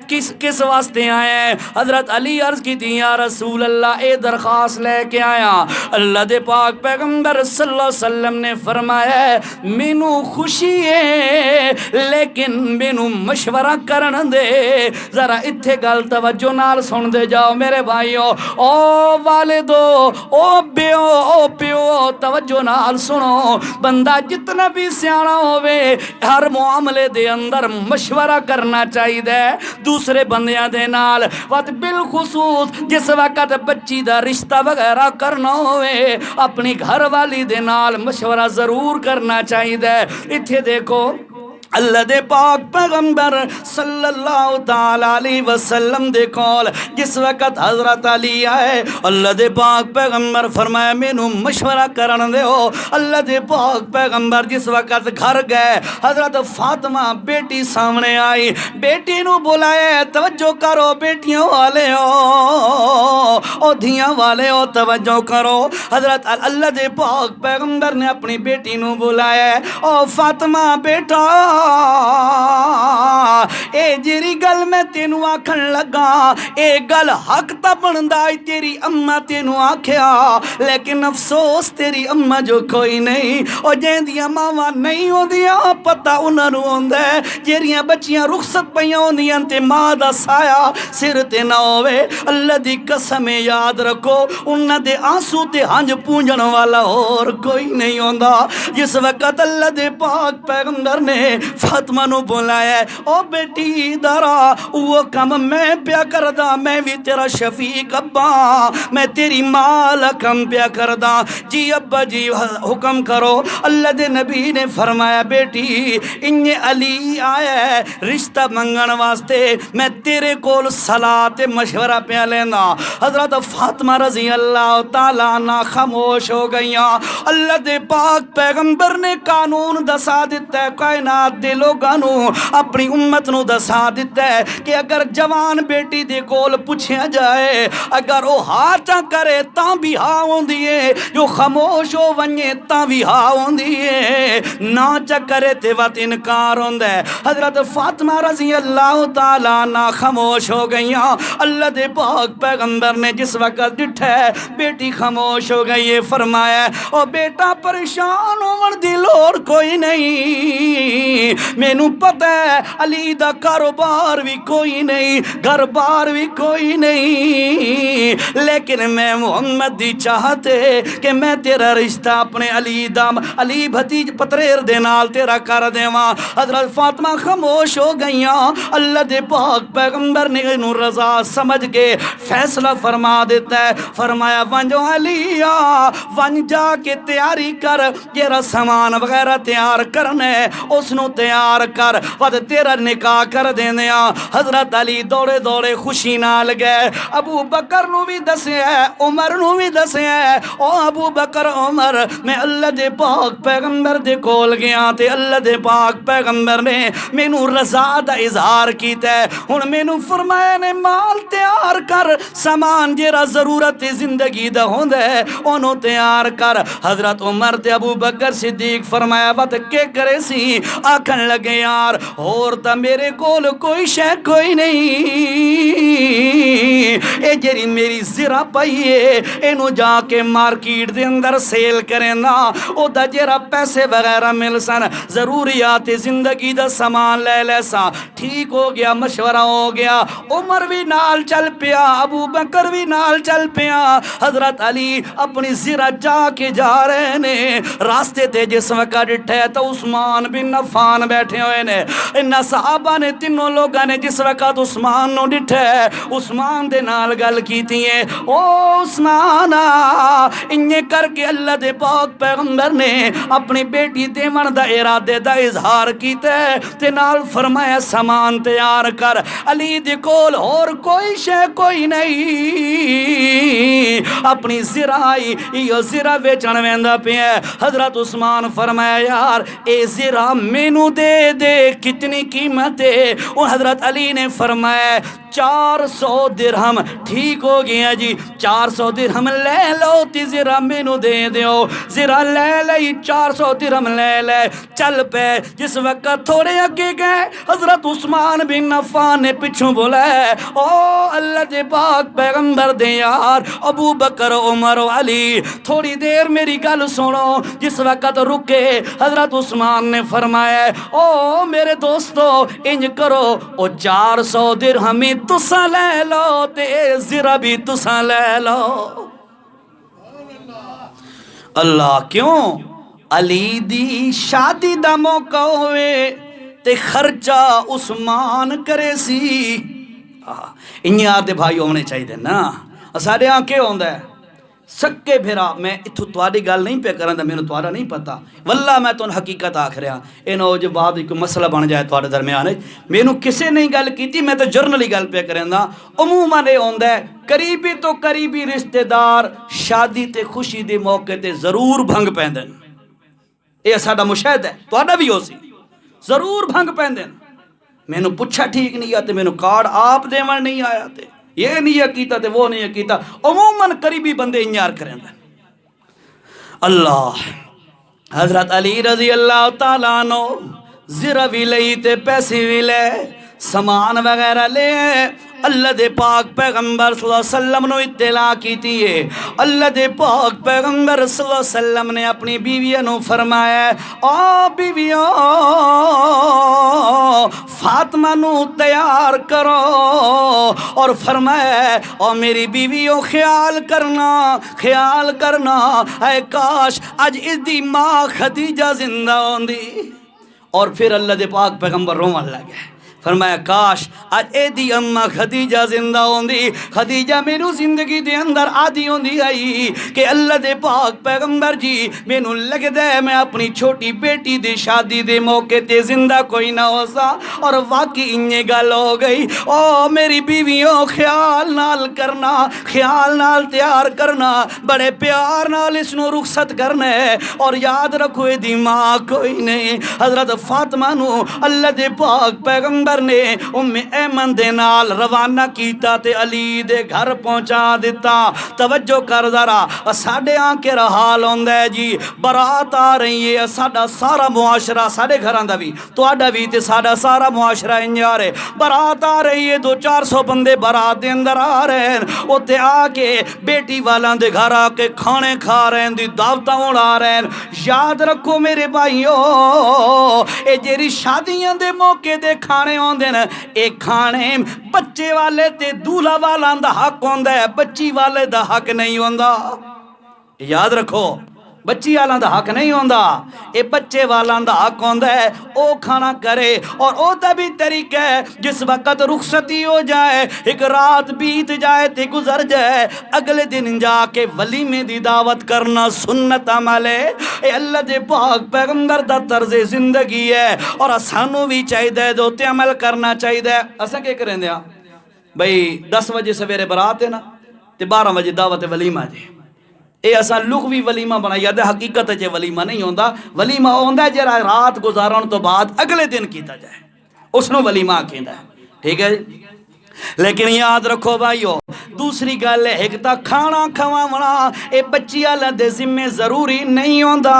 کس واسطے آئے ہیں؟ حضرت علی عرض کی تھی یا رسول اللہ اے درخواست لے کے آیا۔ اللہ دے پاک پیغمبر صلی اللہ علیہ وسلم نے فرمایا ہے مینو خوشی ہے لیکن مینو مشورہ کرن دے۔ ذرا اتھے گل توجہ نال سن دے جاؤ میرے بھائیو، او والدو، او بیو، او پیو، توجہ نال سنو۔ بندہ جتنا بھی سیانا ہوئے ہر معاملے دے اندر مشورہ کرنا چاہیے دے دوسرے بندیاں دے نال، وقت بالخصوص جس وقت بچی دا رشتہ وغیرہ کرنا ہوئے اپنی گھر والی دے نال مشورہ ضرور کرنا چاہیے دے۔ اتھے دیکھو اللہ دے پاک پیغمبر صلی اللہ تعالی علیہ وسلم دے کول جس وقت حضرت علی آئے اللہ دے پاک پیغمبر فرمایا مینوں مشورہ کرن دیو۔ اللہ دے پاک پیغمبر جس وقت گھر گئے حضرت فاطمہ بیٹی سامنے آئی، بیٹی نو بلائے توجہ کرو بیٹیاں والے ہو او دھیاں والے ہو توجہ کرو۔ حضرت اللہ دے پاک پیغمبر نے اپنی بیٹی نو بلایا او فاطمہ بیٹا اے جیری گل میں تینوں آکھن لگا اے گل حق تا بندا ہے تیری اماں تینوں آکھیا لیکن افسوس تیری اماں جو کوئی نہیں او جیندیاں ماواں نہیں ہوندیاں پتہ انہاں نوں ہوندا ہے جیریاں بچیاں رخصت پیاں ہوندیاں تے ماں دا سایہ سر تے نہ ہوے۔ اللہ دی قسم یاد رکھو انہاں دے آنسو تے ہنج پونجن والا اور کوئی نہیں ہوندا۔ جس وقت اللہ دے پاک پیغمبر نے فاطمہ نو بلایا او بیٹی دارا وہ کم میں پیا کردا میں بھی تیرا شفیق ابا میں تیری مال کم پیا کردا جی ابا جی حکم کرو۔ اللہ دے نبی نے فرمایا بیٹی انہیں علی آیا ہے رشتہ منگن واسطے میں تیرے کول صلاح تے مشورہ پیا لینا۔ حضرت فاطمہ رضی اللہ تعالیٰ عنہ خاموش ہو گئیاں۔ اللہ دے پاک پیغمبر نے قانون دسا دیتا ہے کائنات دے لوگاں نو اپنی امت نو دسا دیتا ہے کہ اگر جوان بیٹی دے کول پوچھیا جائے اگر وہ ہاں چا کرے تاں بھی ہاں ہوندی ہے جو خاموش ہو ونجے تاں بھی ہاں ہوندی ہے نہ چا کرے تے وقت انکار ہوندا ہے۔ حضرت فاطمہ رضی اللہ تعالیٰ عنہ خاموش ہو گئیاں۔ اللہ دے پاک پیغمبر نے جس وقت ڈٹھا ہے بیٹی خاموش ہو گئی ہے فرمایا او بیٹا پریشان ہون دی لوڑ کوئی نہیں مینوں پتہ ہے علی دا کاروبار بھی کوئی نہیں گھر بار بھی کوئی نہیں لیکن میں محمد دی چاہتے کہ میں تیرا رشتہ اپنے علی بھتیج پتریر دے نال تیرا کر دیواں۔ حضرت فاطمہ خاموش ہو گئیاں۔ اللہ دے پاک پیغمبر نے انہوں رضا سمجھ کے فیصلہ فرما دیتا ہے فرمایا ونجو علی ون جا کے تیاری کر جیرا سامان وغیرہ تیار کرنے اس نو تیار کر ود تیرا نکاح کر دینے۔ حضرت علی دوڑے دوڑے خوشی نال گئے ابو بکر نو بھی دسے ہے عمر نو بھی دسے ہے او ابو بکر عمر میں اللہ دے پاک پیغمبر دے کول گیا تے اللہ دے پاک پیغمبر نے مینوں رضا دا اظہار کیتا ہے ہن مینوں فرمایا نے مال تیار کر سامان جیرا ضرورت زندگی دا ہوندا ہے اونوں تیار کر۔ حضرت عمر تے ابو بکر صدیق فرمایا بات کے کرے سی آکھن لگے یار اور تا میرے کول کوئی شے کوئی نہیں اے جری میری زرا پئیے اینو جا کے مارکیٹ دے اندر سیل کریں نا او دا جرا پیسے وغیرہ مل سن ضروریات زندگی دا سامان لے لے سا ٹھیک ہو گیا مشورہ ہو گیا۔ عمر بھی نال چل پیا ابو بکر بھی نال چل پیا۔ حضرت علی اپنی زرا جا کے جا رہے نے راستے تے جس وقت ڈٹھے تو عثمان بن عفان بیٹھے ہوئے نے انہاں صحابہ نے تینوں لوگاں نے جس وقت عثمان نو ڈٹھے عثمان دے نال گل کیتی ہے او عثمان انجے کر کے اللہ دے پاک پیغمبر نے اپنی بیٹی دیون دا ارادے دا اظہار کیتا ہے تے نال فرمایا سامان تیار کر علی دے کول اور کوئی شے کوئی نہیں اپنی زرائی یہ زرا ویچن ویندا پیا۔ حضرت عثمان عثمان فرمایا یار اے زرہ مینو دے دے کتنی قیمت ہے؟ وہ حضرت علی نے فرمایا 400 درہم ٹھیک ہو گیا جی 400 درہم لے لو تی زرہ مینو دے دیو زرہ لے لئی 400 درہم لے لے چل پہ جس وقت تھوڑے اگے گئے حضرت عثمان بن عفان نے پچھوں بولا ہے او اللہ دے پاک پیغمبر دے یار ابو بکر عمر و علی تھوڑی دیر میری گل سنو جس وقت رکے حضرت عثمان نے فرمایا او میرے دوستو انج کرو او 400 درہمی تسا لے لو تے زرہ بھی تسا لے لو اللہ کیوں علی دی شادی دا موقع ہوئے تے خرچہ عثمان کرے سی انہی آدھے بھائی ہونے چاہیے نا سارے آنکھیں ہوندہ ہے سکے بھیرا میں اتھو تواری گال نہیں پہ کرن دا میں نے توارا نہیں پتا واللہ میں تو حقیقت آکھ رہا انہوں جو بعد ایک مسئلہ بن جائے توارے درمیان ہے میں نے کسے نہیں گال کی تھی میں تو جرنلی گال پہ کرن دا عموماً یہ ہوندہ ہے قریبی تو قریبی رشتہ دار شادی تے خوشی دے موقع تے ضرور بھنگ پیندن یہ ساڑا مشاہد ہے توارا بھی ہو سی ضرور بھنگ پیندن میں نے پوچھا ٹھیک نہیں آتے میں نے کارڈ آپ دیوان نہیں آیا تے یہ نہیں کیتا تے وہ نہیں کیتا عموماً قریبی بندے انیار کریں دیں اللہ حضرت علی رضی اللہ تعالیٰ عنہ زرہ بھی لئی تے پیسے بھی لے سامان وغیرہ لے اللہ دے پاک پیغمبر صلی اللہ علیہ وسلم نے اطلاع کی تھی اللہ دے پاک پیغمبر صلی اللہ علیہ وسلم نے اپنی بیویوں نے فرمایا آ بیویوں فاطمہ نو تیار کرو اور فرمایا اور میری بیویوں خیال کرنا اے کاش آج اس دی ماں خدیجہ زندہ ہوندی اور پھر اللہ دے پاک پیغمبر رومن لگے فرمایا کاش آج اے دی اممہ خدیجہ زندہ ہوندی خدیجہ میرو زندگی دے اندر آدھی ہوندی آئی کہ اللہ دے پاک پیغمبر جی مینو لگ دے میں اپنی چھوٹی بیٹی دے شادی دے موقع تے زندہ کوئی نہ ہو سا اور واقعی انہیں گل ہو گئی او میری بیویوں خیال نال تیار کرنا بڑے پیار نال اس نو رخصت کرنا ہے اور یاد رکھو دی ماں کوئی نہیں حضرت فاطمہ نو اللہ دے پاک پیغمبر نے ایمن دے نال روانہ کیتا تے علی دے گھر پہنچا دیتا توجہ کر ذرا ساڑھے آنکے رحال ہوندہ ہے جی برات آ رہی ہے ساڑھا سارا معاشرہ ساڑھے گھران دا بھی تو آڈا بھی تے ساڑھا سارا معاشرہ انجارے برات آ رہی ہے 200-400 بندے برات دے اندر آ رہے ہیں وہ تے آکے بیٹی والان دے گھر آکے کھانے کھا رہے ہیں دی دعوتاں اڑا رہے ہیں یاد رکھو میرے بھائیو اے جیری شادیاں دے موقع دے کھانے ہوندے نا ایک کھانے بچے والے تے دولہ والا دا حق ہوندہ ہے بچی والے دا حق نہیں ہوندہ یاد رکھو بچی والا دا حق نہیں ہوندہ اے بچے والا دا حق ہوندہ ہے او کھانا کرے اور او دا بھی طریقہ ہے جس وقت رخصتی ہو جائے ایک رات بیت جائے تے گزر جائے اگلے دن جا کے ولیمے دی دعوت کرنا سنت عمل ہے اے اللہ دے پاک پیغمبر دا طرز زندگی ہے اور اسانو بھی چاہی دے دو تے عمل کرنا چاہی دے اسا کیا کریں دیا بھئی 10 بجے سویرے برات ہے نا تے 12 بجے دعوت ولیمہ دے اے اساں لغوی ولیمہ بنائی ہے حقیقت جے ولیمہ نہیں ہوندہ ولیمہ ہوندہ ہے جرا رات گزارن تو بعد اگلے دن کیتا جائے اس نو ولیمہ کہندا ہے ٹھیک ہے لیکن یاد رکھو بھائیو دوسری گل ہے ایک تا کھانا کھواونا اے بچی والا دے ذمہ ضروری نہیں ہوندا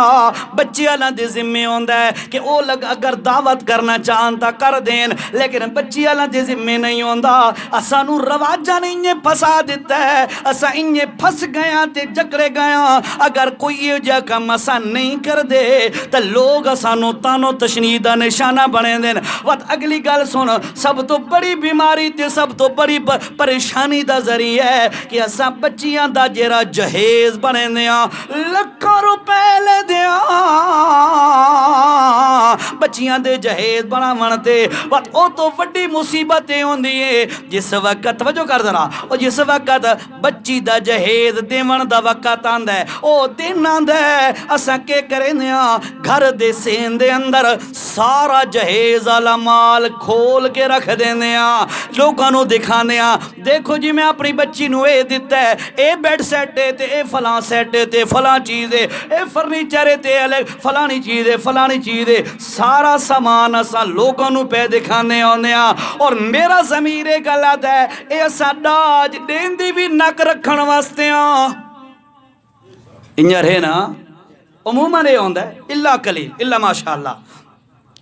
بچی والا دے ذمہ ہوندا ہے کہ او لگ اگر دعوت کرنا چاہن تا کر دین لیکن بچی والا دے ذمہ نہیں ہوندا اساں نو رواجاں نے انہیں پھسا دیتا ہے اساں انہیں پھس گیا تے جکڑے گیا اگر کوئی یہ جا کم اساں نہیں کر دے تا لوگ اساں نو تانو تشنید دا نشانہ بنے دین وقت اگلی گل سن سب تو بڑی بیماری تے سب تو بڑی پریشانی دا ذریعہ ہے کہ اساں بچیاں دا جیرا جہیز بنے دیا لکھاں روپے لے دیا بچیاں دے جہیز بناون تے وقت او تو وڈی مصیبتیں ہوندی ہے جس وقت توجہ کر ذرا او جس وقت بچی دا جہیز دیون دا وقت آندا ہے او دن آندا ہے اساں کے کرنے گھر دے سین دے اندر سارا جہیز والا مال کھول کے رکھ دینے لوگاں نو دکھانے دیکھو جی میں اپنی بچی نو اے دیتا ہے اے بیڈ سیٹ ہے تے اے فلاں سیٹ ہے تے فلاں چیز ہے اے فرنیچر ہے تے فلانی چیز ہے فلانی چیز ہے سارا سامان اساں لوگاں نو پہ دکھانے ہونے اور میرا ضمیر غلط ہے اے اساں ڈاج دین دی بھی نک رکھن واسطے انجر ہے نا عموماً یہ ہوندہ ہے اللہ قلیل اللہ ماشاءاللہ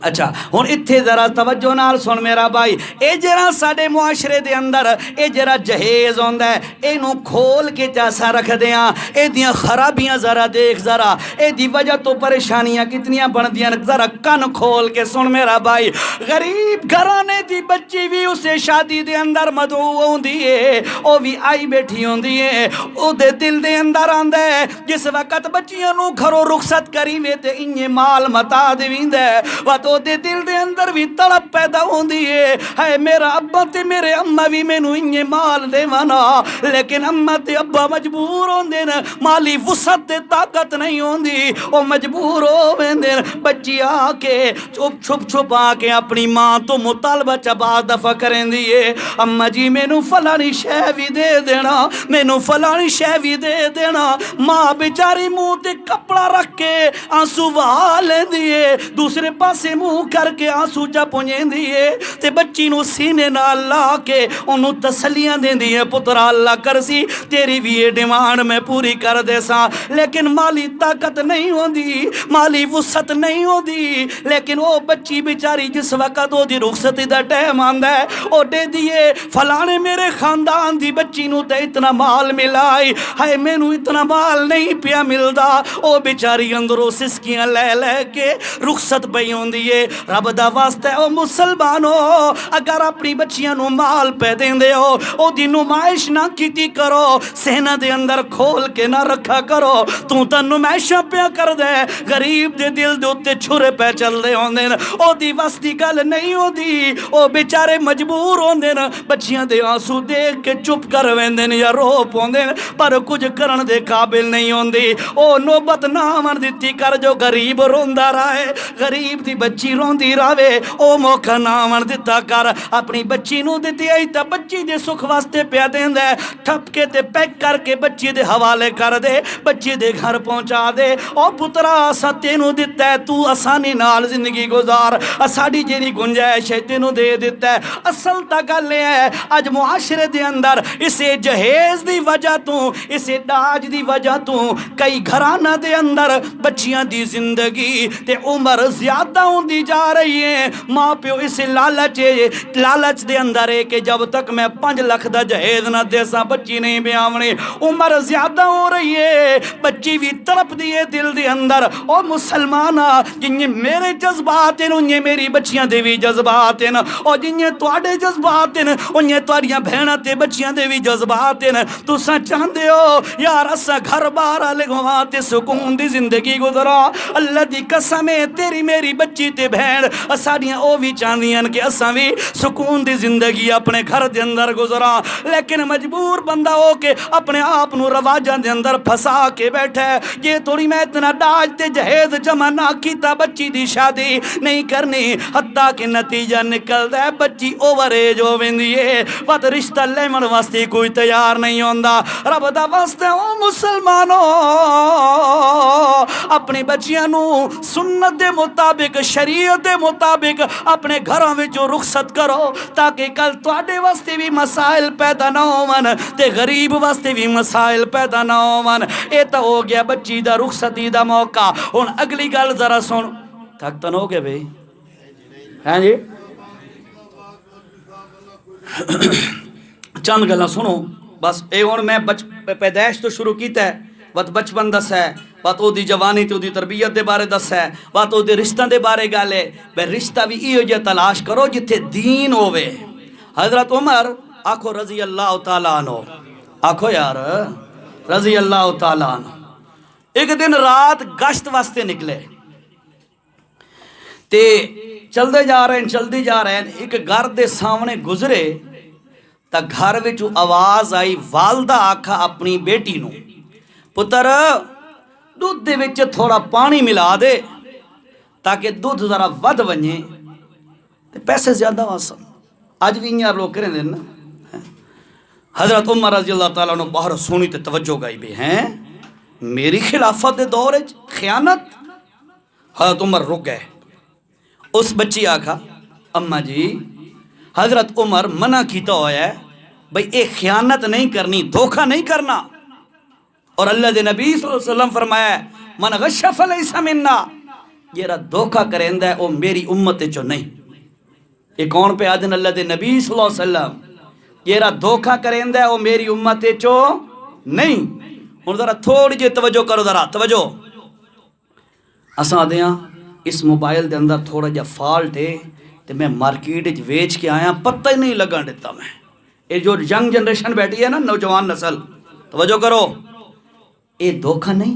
اچھا ہن اتھے ذرا توجہ نال سن میرا بھائی اے جرا ساڈے معاشرے دے اندر اے جرا جہیز ہوندا ہے اینو کھول کے چاسا رکھ دیاں اے دیاں خرابیاں ذرا دیکھ ذرا اے دی وجہ تو پریشانیاں کتنیاں بندیاں ذرا کن کھول کے سن میرا بھائی غریب گھرانے دی بچی بھی اسے شادی دے اندر مدعو ہوندی ہے او بھی آئی بیٹھی ہوندی ہے او دے دل دے اندر آندا ہے جس وقت بچیاں نو گھروں رخصت کری وے تے انجے مال متا دیویندا ہے تو دے دل دے اندر بھی طلب پیدا ہوندی ہے میرا ابا تے میرے اممہ بھی مینو انجے مال دے وانا لیکن اممہ تے ابا مجبور ہوندے نا مالی وسعت تے طاقت نہیں ہوندی او مجبور ہوندے بچی آکے چھپ چھپ آکے اپنی ماں تو مطالبہ چبا دفع کریں دیئے اممہ جی مینو فلانی شے بھی دے دینا مینو فلانی شے بھی دے دینا ماں بیچاری منہ تے کپڑا رکھ کے آنسو بہا لیں دیئے دوسرے پاسے منہ کر کے آنسو جا پنجیں دیئے تے بچی نو سینے نہ اللہ کے انہوں تسلیاں دیں دیئے پترہ اللہ کرسی تیری بھی یہ ڈیمانڈ میں پوری کر دے سا لیکن مالی طاقت نہیں ہوں دی مالی وسعت نہیں ہوں دی لیکن وہ بچی بیچاری جس وقت وہ دی رخصتی دا ٹائم آندا ہے وہ دے دیئے فلانے میرے خاندان دی بچی نو تے اتنا مال ملائی ہائے میں نو اتنا مال نہیں پیا ملدا وہ بیچاری اندروں سسکیاں لے لے کے رخصت بئی ہوں دیئے رب دا واسطہ او مسلمانو اگر اپنی بچیاں نو مال پہ دیں دے ہو او دی نمائش نہ کیتی کرو سینہ دے اندر کھول کے نہ رکھا کرو تو تا نمائشہ پہ کر دے غریب دے دل دے اتے چھرے پہ چل دے ہوں دے او دی واسطی گل نہیں ہو دی او بیچارے مجبور ہوں دے بچیاں دے آنسو دیکھ کے چپ کر ویندے یا روپ ہوں دے پر کچھ کرن دے قابل نہیں ہوں دی او نوبت نامن دیتی کر جو غریب روندہ رہے غریب دی بچی روندی راوے او موقع نامن دیتا کر اپنی بچی نو دیتی آئی تا بچی دے سکھ واسطے پیا دیں دے ٹھپ کے تے پیک کر کے بچی دے حوالے کر دے بچی دے گھر پہنچا دے او پترا اسا تینو دیتا ہے تو آسانی نال زندگی گزار اساڑی جیری گنجائش ہے تینو دے دیتا ہے اصل تا گلے ہے آج معاشرے دے اندر اسے جہیز دی وجہ تو اسے ڈاج دی وجہ تو کئی گھرانہ دے اندر بچیاں دی زندگی تے عمر زیادہ ہوندی جا رہی ہے ماں پیو اسے لالچ دے اندر ہے کہ جب تک میں 5 لکھ دا جہیز نہ دے سا بچی نہیں بیاونے عمر زیادہ ہو رہی ہے بچی بھی طرف دیئے دل دے اندر او مسلمانہ جنہیں میرے جذبات ہیں انہیں میری بچیاں دے بھی جذبات ہیں اور جنہیں توڑے جذبات ہیں انہیں توڑیاں بھیڑا تے بچیاں دے بھی جذبات ہیں تو سا چاندے ہو یار اسا گھر بارا لگواتے سکون دی زندگی گزرا اللہ دی قسم ہے تیری میری بچی تے بھیڑ اساڑیاں او بھی چاندیاں کہ اساں بھی سکون دی زندگی اپنے گھر دے اندر گزرا لیکن مجبور بندہ ہو کے اپنے آپ نو رواجاں دے اندر پھسا کے بیٹھے یہ تھوڑی میں اتنا ڈاج تے جہیز جمع نہ کیتا بچی دی شادی نہیں کرنی حتیٰ کہ نتیجہ نکل دے بچی اوور ایج ہو ویندی ہے وقت رشتہ لیمن واسطے کوئی تیار نہیں ہوندا رب دا واسطے او مسلمانوں اپنی بچیاں نو سنت دے مطابق شریعت دے مطابق اپنے گھروں میں جو رخصت کرو تاکہ کل تواڈے واسطے بھی مسائل پیدا نہ ہون تے غریب واسطے بھی مسائل پیدا نہ ہون اے تا ہو گیا بچی دا رخصتی دا موقع ہن اگلی گل ذرا سن تھک تو نہ ہو گیا بھئی ہاں جی چند گلاں سنو بس اے ہن میں پیدائش تو شروع کیتا ہے وقت بچپن دس ہے وقت او دی جوانی تے او دی تربیت دے بارے دس ہے وقت او دی رشتہ دے بارے گل ہے بے رشتہ بھی ایو جے تلاش کرو جتھے دین ہووے حضرت عمر آکھو رضی اللہ تعالیٰ عنہ آکھو یار رضی اللہ تعالیٰ عنہ ایک دن رات گشت واسطے نکلے تے چلتے جا رہے ہیں ایک گھر دے سامنے گزرے تا گھر وچوں آواز آئی، والدہ آکھا اپنی بیٹی نو، پتر دودھ دے وچ تھوڑا پانی ملا دے تاکہ دودھ ذرا ود ونجے تے پیسے زیادہ واسن۔ آج بھی انہاں لوگ کریں دیں نا۔ حضرت عمر رضی اللہ تعالیٰ عنہ باہر سونی تے توجہ گئی بھی ہیں، میری خلافت دے دور وچ خیانت۔ حضرت عمر رک گئے۔ اس بچی آکھا، اماں جی حضرت عمر منع کیتا ہوا ہے بھئی اے خیانت نہیں کرنی، دھوکہ نہیں کرنا، اور اللہ دے نبی صلی اللہ علیہ وسلم فرمایا ہے من غش فلیس منا، یہ رہا دھوکہ کریں ہے او میری امت چو نہیں۔ یہ کون پہ آدن اللہ دے نبی صلی اللہ علیہ وسلم، یہ رہا دھوکہ کریں ہے او میری امت چو نہیں۔ اور ذرا تھوڑی جی توجہ کرو، ذرا توجہ۔ اساں دیاں اس موبائل دے اندر تھوڑا جا فالٹ ہے تے میں مارکیٹ ویچ کے آیا، پتہ ہی نہیں لگا دیتا میں۔ یہ جو ینگ جنریشن بیٹھی ہے نا، نوجوان نسل، توجہ کرو، یہ دھوکہ نہیں۔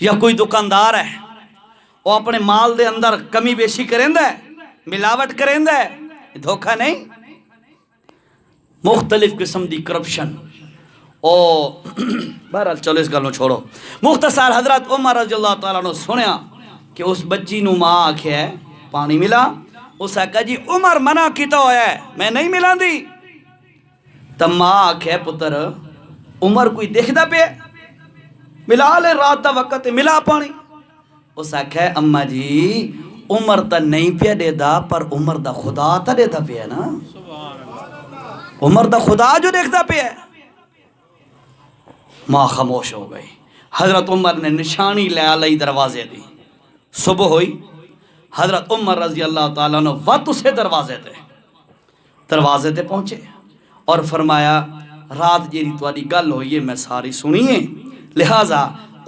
یا کوئی دکاندار ہے وہ اپنے مال دے اندر کمی بیشی کریں ہے، ملاوٹ کریں ہے، یہ دھوکہ نہیں۔ مختلف قسم دی کرپشن او بہرحال چلو اس گلوں چھوڑو۔ مختصر حضرت عمر رضی اللہ تعالیٰ نے سنیا کہ اس بچی نو ماں آکھے ہے پانی ملا، اس آکھا جی عمر منع کیتا ہویا ہے میں نہیں ملا دی۔ تب ماں آکھے پتر عمر کوئی دیکھدا پہ ملا لے، رات دا وقت ملا پانی۔ اس آکھے اماں جی عمر تا نہیں پیا دے دا، پر عمر دا خدا تا دے دا پیا نا، عمر دا خدا جو دیکھدا پہ ہے۔ ماں خاموش ہو گئی۔ حضرت عمر نے نشانی لے آلائی دروازے دی۔ صبح ہوئی، حضرت عمر رضی اللہ تعالیٰ نے وقت اسے دروازے تے پہنچے اور فرمایا رات جیری تواڈی گل ہوئی ہے میں ساری سنیے، لہٰذا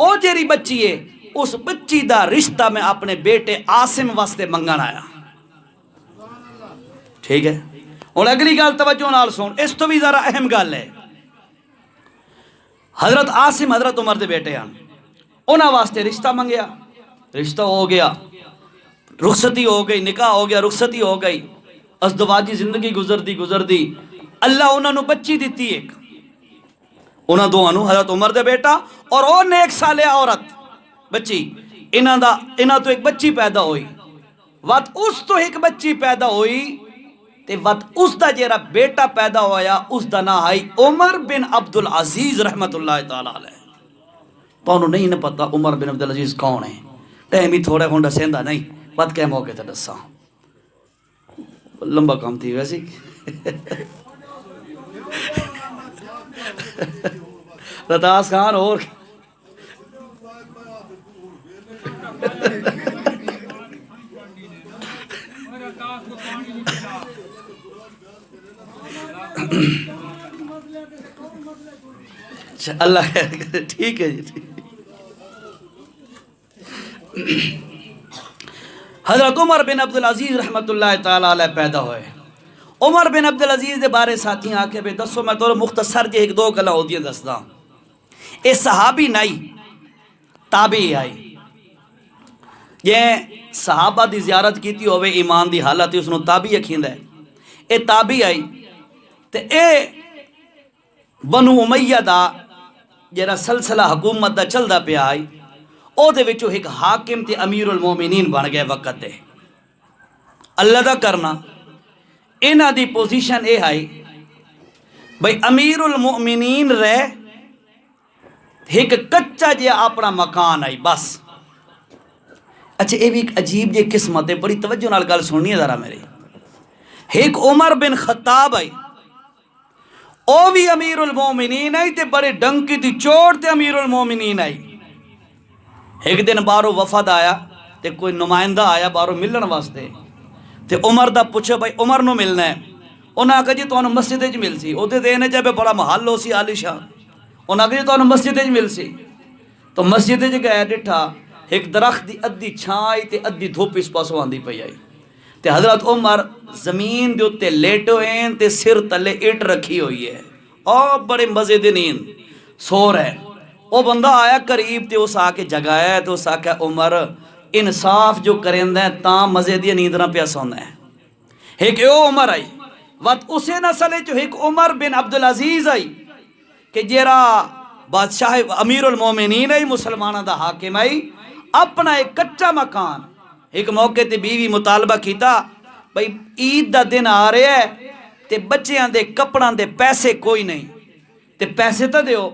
او جیری بچی ہے اس بچی دا رشتہ میں اپنے بیٹے عاصم واسطے منگن آیا۔ ٹھیک ہے، اور اگلی گل توجہ نال سن، اس تو بھی ذرا اہم گل ہے۔ حضرت عاصم حضرت عمر دے بیٹے ہیں، انہاں واسطے رشتہ منگیا، رشتہ ہو گیا، رخصتی ہو گئی، نکاح ہو گیا، رخصتی ہو گئی، ازدواجی زندگی گزر دی۔ اللہ انہاں نو بچی دیتی ایک، انہاں دوہاں نو، حضرت عمر دے بیٹا اور او نیک صالح عورت بچی، انہاں تو ایک بچی پیدا ہوئی، وقت اس تو ایک بچی پیدا ہوئی تے وقت اس دا جیرا بیٹا پیدا ہویا اس دا نام ہے عمر بن عبدالعزیز رحمت اللہ تعالیٰ علیہ۔ تو انہوں نہیں پتا عمر بن عبدالعزیز کون ہے، ٹائم ہی تھوڑے ہونڈا سیندہ نہیں، وقت کے موقع تے دسا لمبا کام تھی ویسی۔ رتاس خان اور اللہ خیر، ٹھیک ہے جی۔ حضرت عمر بن عبدالعزیز رحمت اللہ تعالیٰ علیہ پیدا ہوئے۔ عمر بن عبدالعزیز دے بارے ساتھی آکے بے دسو میں تو مختصر جے ایک دو گلا ہو دیا دستا۔ اے صحابی نہیں، تابعی آئی، یہ صحابہ دی زیارت کیتی ہوئے ایمان دی حالت اس نو تابعی اکھیندہ ہے۔ اے تابعی آئی تے اے بنو امیہ دا جیرا سلسلہ حکومت دا چل دا پہ آئی، او دے وچو ایک حاکم تے امیر المومنین بن گئے وقت دے۔ اللہ دا کرنا انہ دی پوزیشن اے آئی بھئی امیر المومنین رہ ایک کچا جے اپنا مکان آئی بس۔ اچھا اے بھی ایک عجیب جے قسمت ہے، بڑی توجہ نال گل سننی ہے ذرا میری۔ ایک عمر بن خطاب آئی، او بھی امیر المومنین آئی تے بڑے ڈنکی دی چوٹ تے امیر المومنین آئی۔ ایک دن بارو وفد آیا تے کوئی نمائندہ آیا بارو ملن واسطے تے عمر دا پوچھے بھائی عمر نو ملنا ہے، انہاں کہا جی تو انہوں مسجد اچ مل سی، او دے دینے جب بڑا محل ہو سی عالی شاہ، انہاں کہا جی تو انہوں مسجد اچ مل سی، تو مسجد اچ گیا ڈٹھا ایک درخت دی ادھی چھائی تے ادھی دھوپ اس پاسوں آندی پئی آئی تے حضرت عمر زمین دے تے لیٹو ہیں تے سر تلے اٹ رکھی ہوئی ہے اور بڑے مزے دے نیند سو رہے۔ وہ بندہ آیا قریب تے اس آکے جگایا تے اس آکے عمر انصاف جو کریندا ہے تاں مزے دی نیند نہ پیا سوندا ہے. ایک او عمر آئی وقت اسے نسل چ ایک عمر بن عبدالعزیز آئی کہ جیرا بادشاہ امیر المومنین آئی مسلمانہ دا حاکم آئی اپنا ایک کچا مکان ایک موقع تے بیوی مطالبہ کیتا بھئی عید دا دن آ رہے ہے تے بچیاں دے کپڑاں دے پیسے کوئی نہیں تے پیسے تا دیو.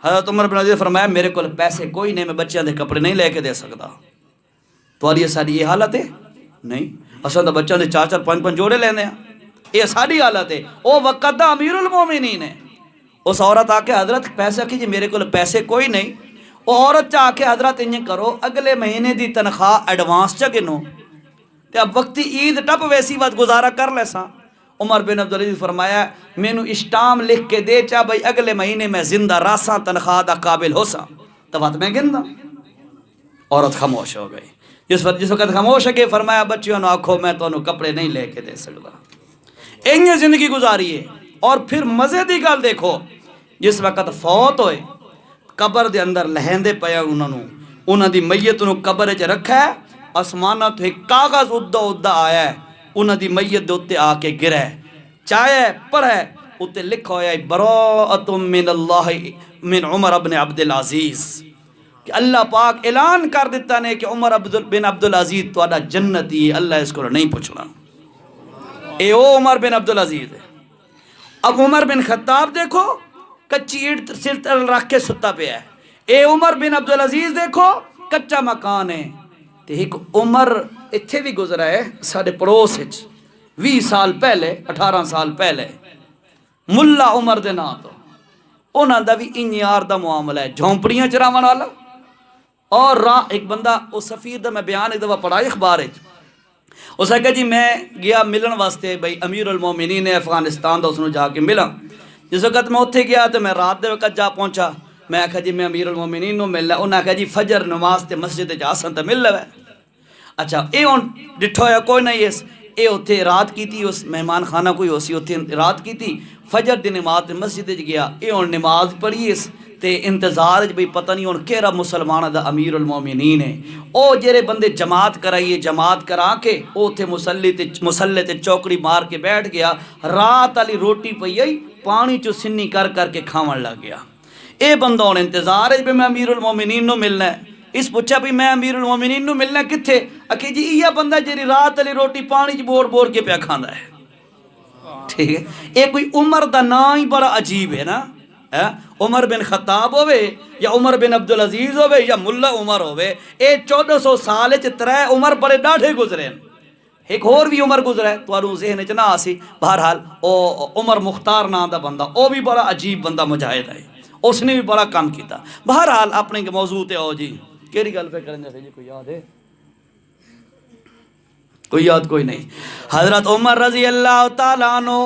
حضرت عمر بن عزیز فرمایا میرے کو پیسے کوئی نہیں میں بچیاں دے کپڑے نہیں لے کے دے سکتا. تواری ساری یہ حالت ہے نہیں اساں دا بچیاں دے 4-4 5-5 جوڑے لیندے ہیں یہ ساری حالت ہے. او وقت دا امیر المومنین ہے. اس عورت آ کے حضرت پیسہ کی جی میرے کو پیسے کوئی نہیں. وہ عورت چاہ کے حضرت انہیں کرو اگلے مہینے دی تنخواہ ایڈوانس چا گنو تے اب وقتی عید ٹپ ویسی وقت گزارا کر لے سا. عمر بن عبدالعزیز فرمایا مینو اسٹام لکھ کے دے چا بھائی اگلے مہینے میں زندہ راساں تنخواہ دا قابل ہو سا تو وقت میں گن دا. عورت خاموش ہو گئی. جس وقت خاموش ہے کہ فرمایا بچیوں نے آکھو میں تو انہوں کپڑے نہیں لے کے دے سکتا. انہیں زندگی گزاری ہے. اور پھر مزے دی گل دیکھو جس وقت فوت ہوئے قبر دے اندر لہندے پیا انہوں دی میت انہوں قبر چ رکھا ہے. آسمانہ تو ایک کاغذ ادا آیا ہے انہوں دی میت دے اتے آ کے گرا ہے چاہے پڑھے اتے لکھا ہوا ہے براءۃ من اللہ من عمر بن عبدالعزیز کہ اللہ پاک اعلان کر دیتا نے کہ عمر بن عبدالعزیز تو آدھا جنتی ہے اللہ اس کو نہیں پوچھنا. اے او عمر بن عبدالعزیز ہے. اب عمر بن خطاب دیکھو کچی اینٹ سر تل رکھ کے ستا پہ ہے. اے عمر بن عبدالعزیز دیکھو کچا مکان ہے. تے ایک عمر اتھے بھی گزرا ہے سارے پڑوس 20 سال پہلے 18 سال پہلے ملا عمر دے نا تو انہاں دا بھی انیار دا معاملہ ہے جھونپڑیاں چراون والا. اور ایک بندہ اس سفیر دا میں بیان ایک دفعہ پڑھا اخبار ہے اس نے کہا جی میں گیا ملن واسطے بھئی امیر المومنین افغانستان دا اس نے جا کے ملا. جس وقت میں اتھے گیا تو میں رات دے وقت جا پہنچا میں کہا جی میں امیر المومنین نو مل رہا. انہاں کہا جی فجر نماز تے مسجد جا سن تے مل رہا ہے. اچھا اے ہن ڈٹھو یا کوئی نہیں اس اے اتھے رات کی تھی اس مہمان خانہ کوئی اسی اتھے رات کی تھی فجر دی نماز تے مسجد گیا. اے ہن نماز پڑھی اس تے انتظار بھئی پتہ نہیں ہن کیڑا مسلمان دا امیر المومنین ہے. او جڑے بندے جماعت کرائیے جماعت کرا کے او تے مسلے تے چوکڑی مار کے بیٹھ گیا. رات والی روٹی پئی آئی پانی چو سنی کر کے کھاون لگ گیا. اے بندہ ہن انتظار ہے میں امیر المومنین نو ملنا ہے. اس پوچھا بھی میں امیر المومنین نو ملنا کتھے اکھے جی یہ بندہ جیری رات والی روٹی پانی چ بور کے پیا کھاندا ہے. ٹھیک ہے اے کوئی عمر دا نام ہی بڑا عجیب ہے نا. عمر بن خطاب ہوئے یا عمر بن عبدالعزیز ہوئے یا ملا عمر ہوئے اے 1400 سال چ 3 عمر بڑے ڈاڑھے گزرے ہیں. ایک اور بھی عمر گزرا ہے تو ذہن چ نہ آسی. بہرحال او عمر مختار نام دا بندہ او بھی بڑا عجیب بندہ مجاہد ہے اس نے بھی بڑا کام کیتا. بہرحال اپنے موضوع تے آؤ جی کیڑی گل پہ کریں جی کوئی یاد ہے کوئی یاد کوئی نہیں. حضرت عمر رضی اللہ تعالیٰ عنہ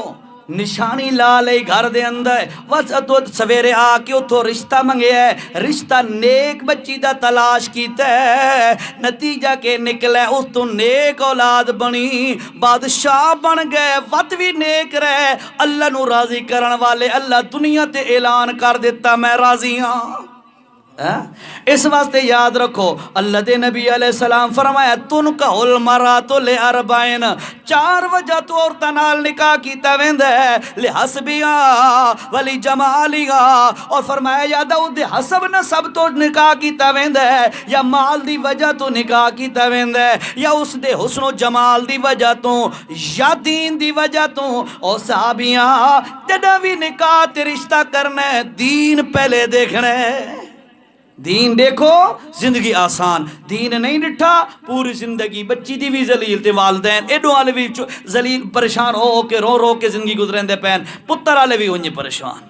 نشانی لا لے گھر دے اندر تو سویرے آ کے اتھو رشتہ منگے ہے رشتہ نیک بچی دا تلاش کیتا ہے نتیجہ کے نکلے اس تو نیک اولاد بنی بادشاہ بن گئے وقت بھی نیک رہے اللہ نو راضی کرن والے اللہ دنیا تے اعلان کر دیتا میں راضی ہاں. اس واسطے یاد رکھو اللہ دے نبی علیہ السلام فرمایا تنکحُ المرأۃ لأربعین 4 وجہ تو عورتاں نال نکاح کیتا ویندا ہے لحسبہا ولجمالہا اور فرمایا یا داؤد دے حسب نسب تو نکاح کیتا ویندا ہے یا مال دی وجہ تو نکاح کیتا ویندا ہے یا اس دے حسن و جمال دی وجہ تو یا دین دی وجہ تو او صحابیاں جڑا بھی نکاح تے رشتہ کرنا ہے دین پہلے دیکھنا ہے. دین دیکھو زندگی آسان دین نہیں ڈٹھا پوری زندگی بچی دی بھی ذلیل تے والدین ایڈو والے بھی ذلیل پریشان ہو کے رو کے زندگی گزریں دے پین پتر والے بھی ہوئیں پریشان.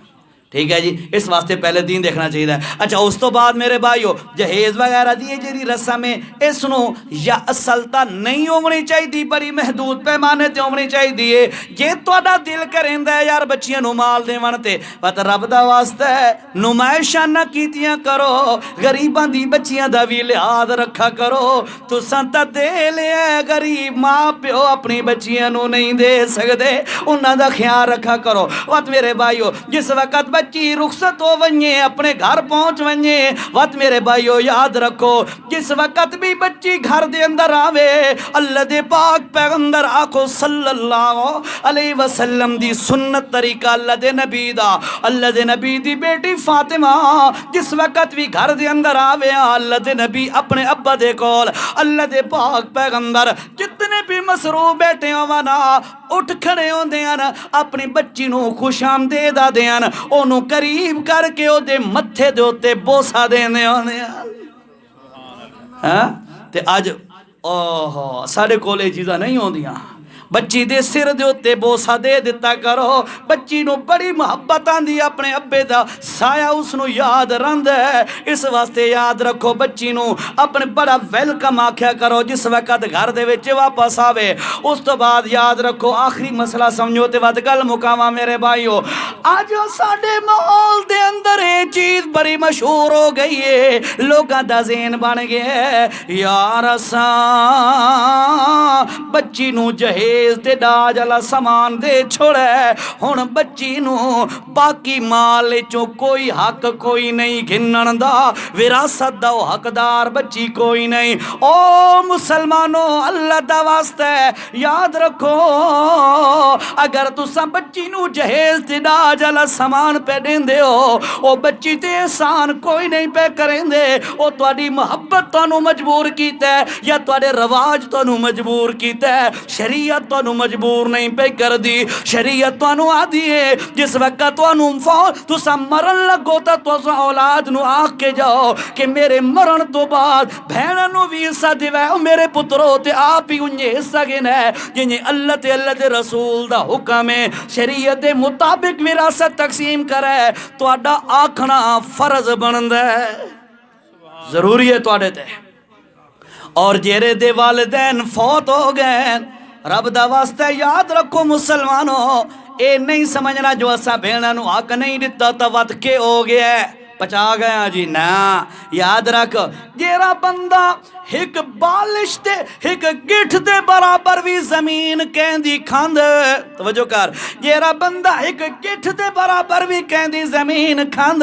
ٹھیک ہے جی اس واسطے پہلے دین دیکھنا چاہیے. اچھا اس تو بعد میرے بھائیو جہیز وغیرہ دیئے جیری رسم ہے اس نو یا اصلتا نہیں ہونی چاہیے دی بڑی محدود پیمانے تے ہونی چاہیے دیئے یہ تو اڈا دل کریں دے یار بچیاں نو مال دے ونتے پتہ رب دا واسطہ ہے نمائشاں نہ کیتیاں کرو غریباں دی بچیاں دا بھی لحاظ رکھا کرو. تو سنتا دے لے غریب ماں پیو اپنی بچیاں نو نہیں دے سکتے انہاں دا خیال رکھا کرو. وقت میرے بھائیو جس وقت بچی رخصت ہو ونجے اپنے گھر پہنچ ونجے وقت میرے بھائیو یاد رکھو جس وقت بھی بچی گھر دے اندر آوے اللہ دے پاک پیغمبر آکھو صلی اللہ علیہ وسلم دی سنت طریقہ اللہ دے نبی دا اللہ دے نبی دی بیٹی فاطمہ جس وقت بھی گھر دے اندر آوے اللہ دے نبی اپنے ابا دے کول اللہ دے پاک پیغمبر جتنے بھی مسروف بیٹھے ہونا اٹھ کھڑے ہوندے ہیں اپنی بچی نو خوش آمدید آدے ہیں انہوں قریب کر کے او دے متھے دے ہوتے بوسا دینے ہوندے ہیں تے آج ساڑھے کولے چیزاں نہیں ہوندیاں بچی دے سر دے ہوتے بوسا دے دیتا کرو بچی نو بڑی محبت آندی اپنے ابے دا سایہ اس نو یاد رند ہے اس واسطے یاد رکھو بچی نو اپنے بڑا ویلکم آکھیا کرو جس وقت گھر دے وچ واپس آوے اس تو بعد یاد رکھو آخری مسئلہ سمجھو تے ود گل مکاواں میرے بھائیو آج ساڈے ماحول دے اندر یہ چیز بڑی مشہور ہو گئی ہے لوگاں دا ذہن بن گیا ہے یار اساں بچی نو جہیز تے داج والا سامان دے چھوڑے ہن بچی نو باقی مال چوں کوئی حق کوئی نہیں گھنن دا وراثت دا حقدار بچی کوئی نہیں او مسلمانوں اللہ دا واسطے یاد رکھو اگر تساں بچی نو جہیز تے داج والا سامان پہ دیندے ہو او بچی تے احسان کوئی نہیں پہ کریندے او تہاڈی محبت تانوں مجبور کیتا ہے یا تہاڈے رواج تانوں مجبور کیتا ہے شریعت تانوں مجبور نہیں پہ کر دی شریعت تانوں آدھی ہے جس وقت تانوں تساں مرن لگو تا تساں اولاد نو آکھ کے جاؤ کہ میرے مرن تو بعد بہناں نو بھی حصہ دیوے میرے پترو تے آپ ہی انجے حصہ گنا ہے جنہیں اللہ تے رسول دا حکم ہے شریعت دے مطابق وراثت تقسیم کرے تو اڈا آکھنا فرض بندا ہے ضروری ہے تو تے اور جیرے دے والدین فوت ہو گئے رب دا واسطہ یاد رکھو مسلمانوں اے نہیں سمجھنا جو اسا بھیڑا نو حق نہیں دیتا تا وقت کے ہو گیا ہے پچا گیا جی نا یاد رکھ جیرا بندہ ایک بالش تے ایک گٹھ دے برابر بھی زمین کہندی کھاند توجہ کر جیرا بندہ ایک گٹھ دے برابر بھی کہندی زمین کھاند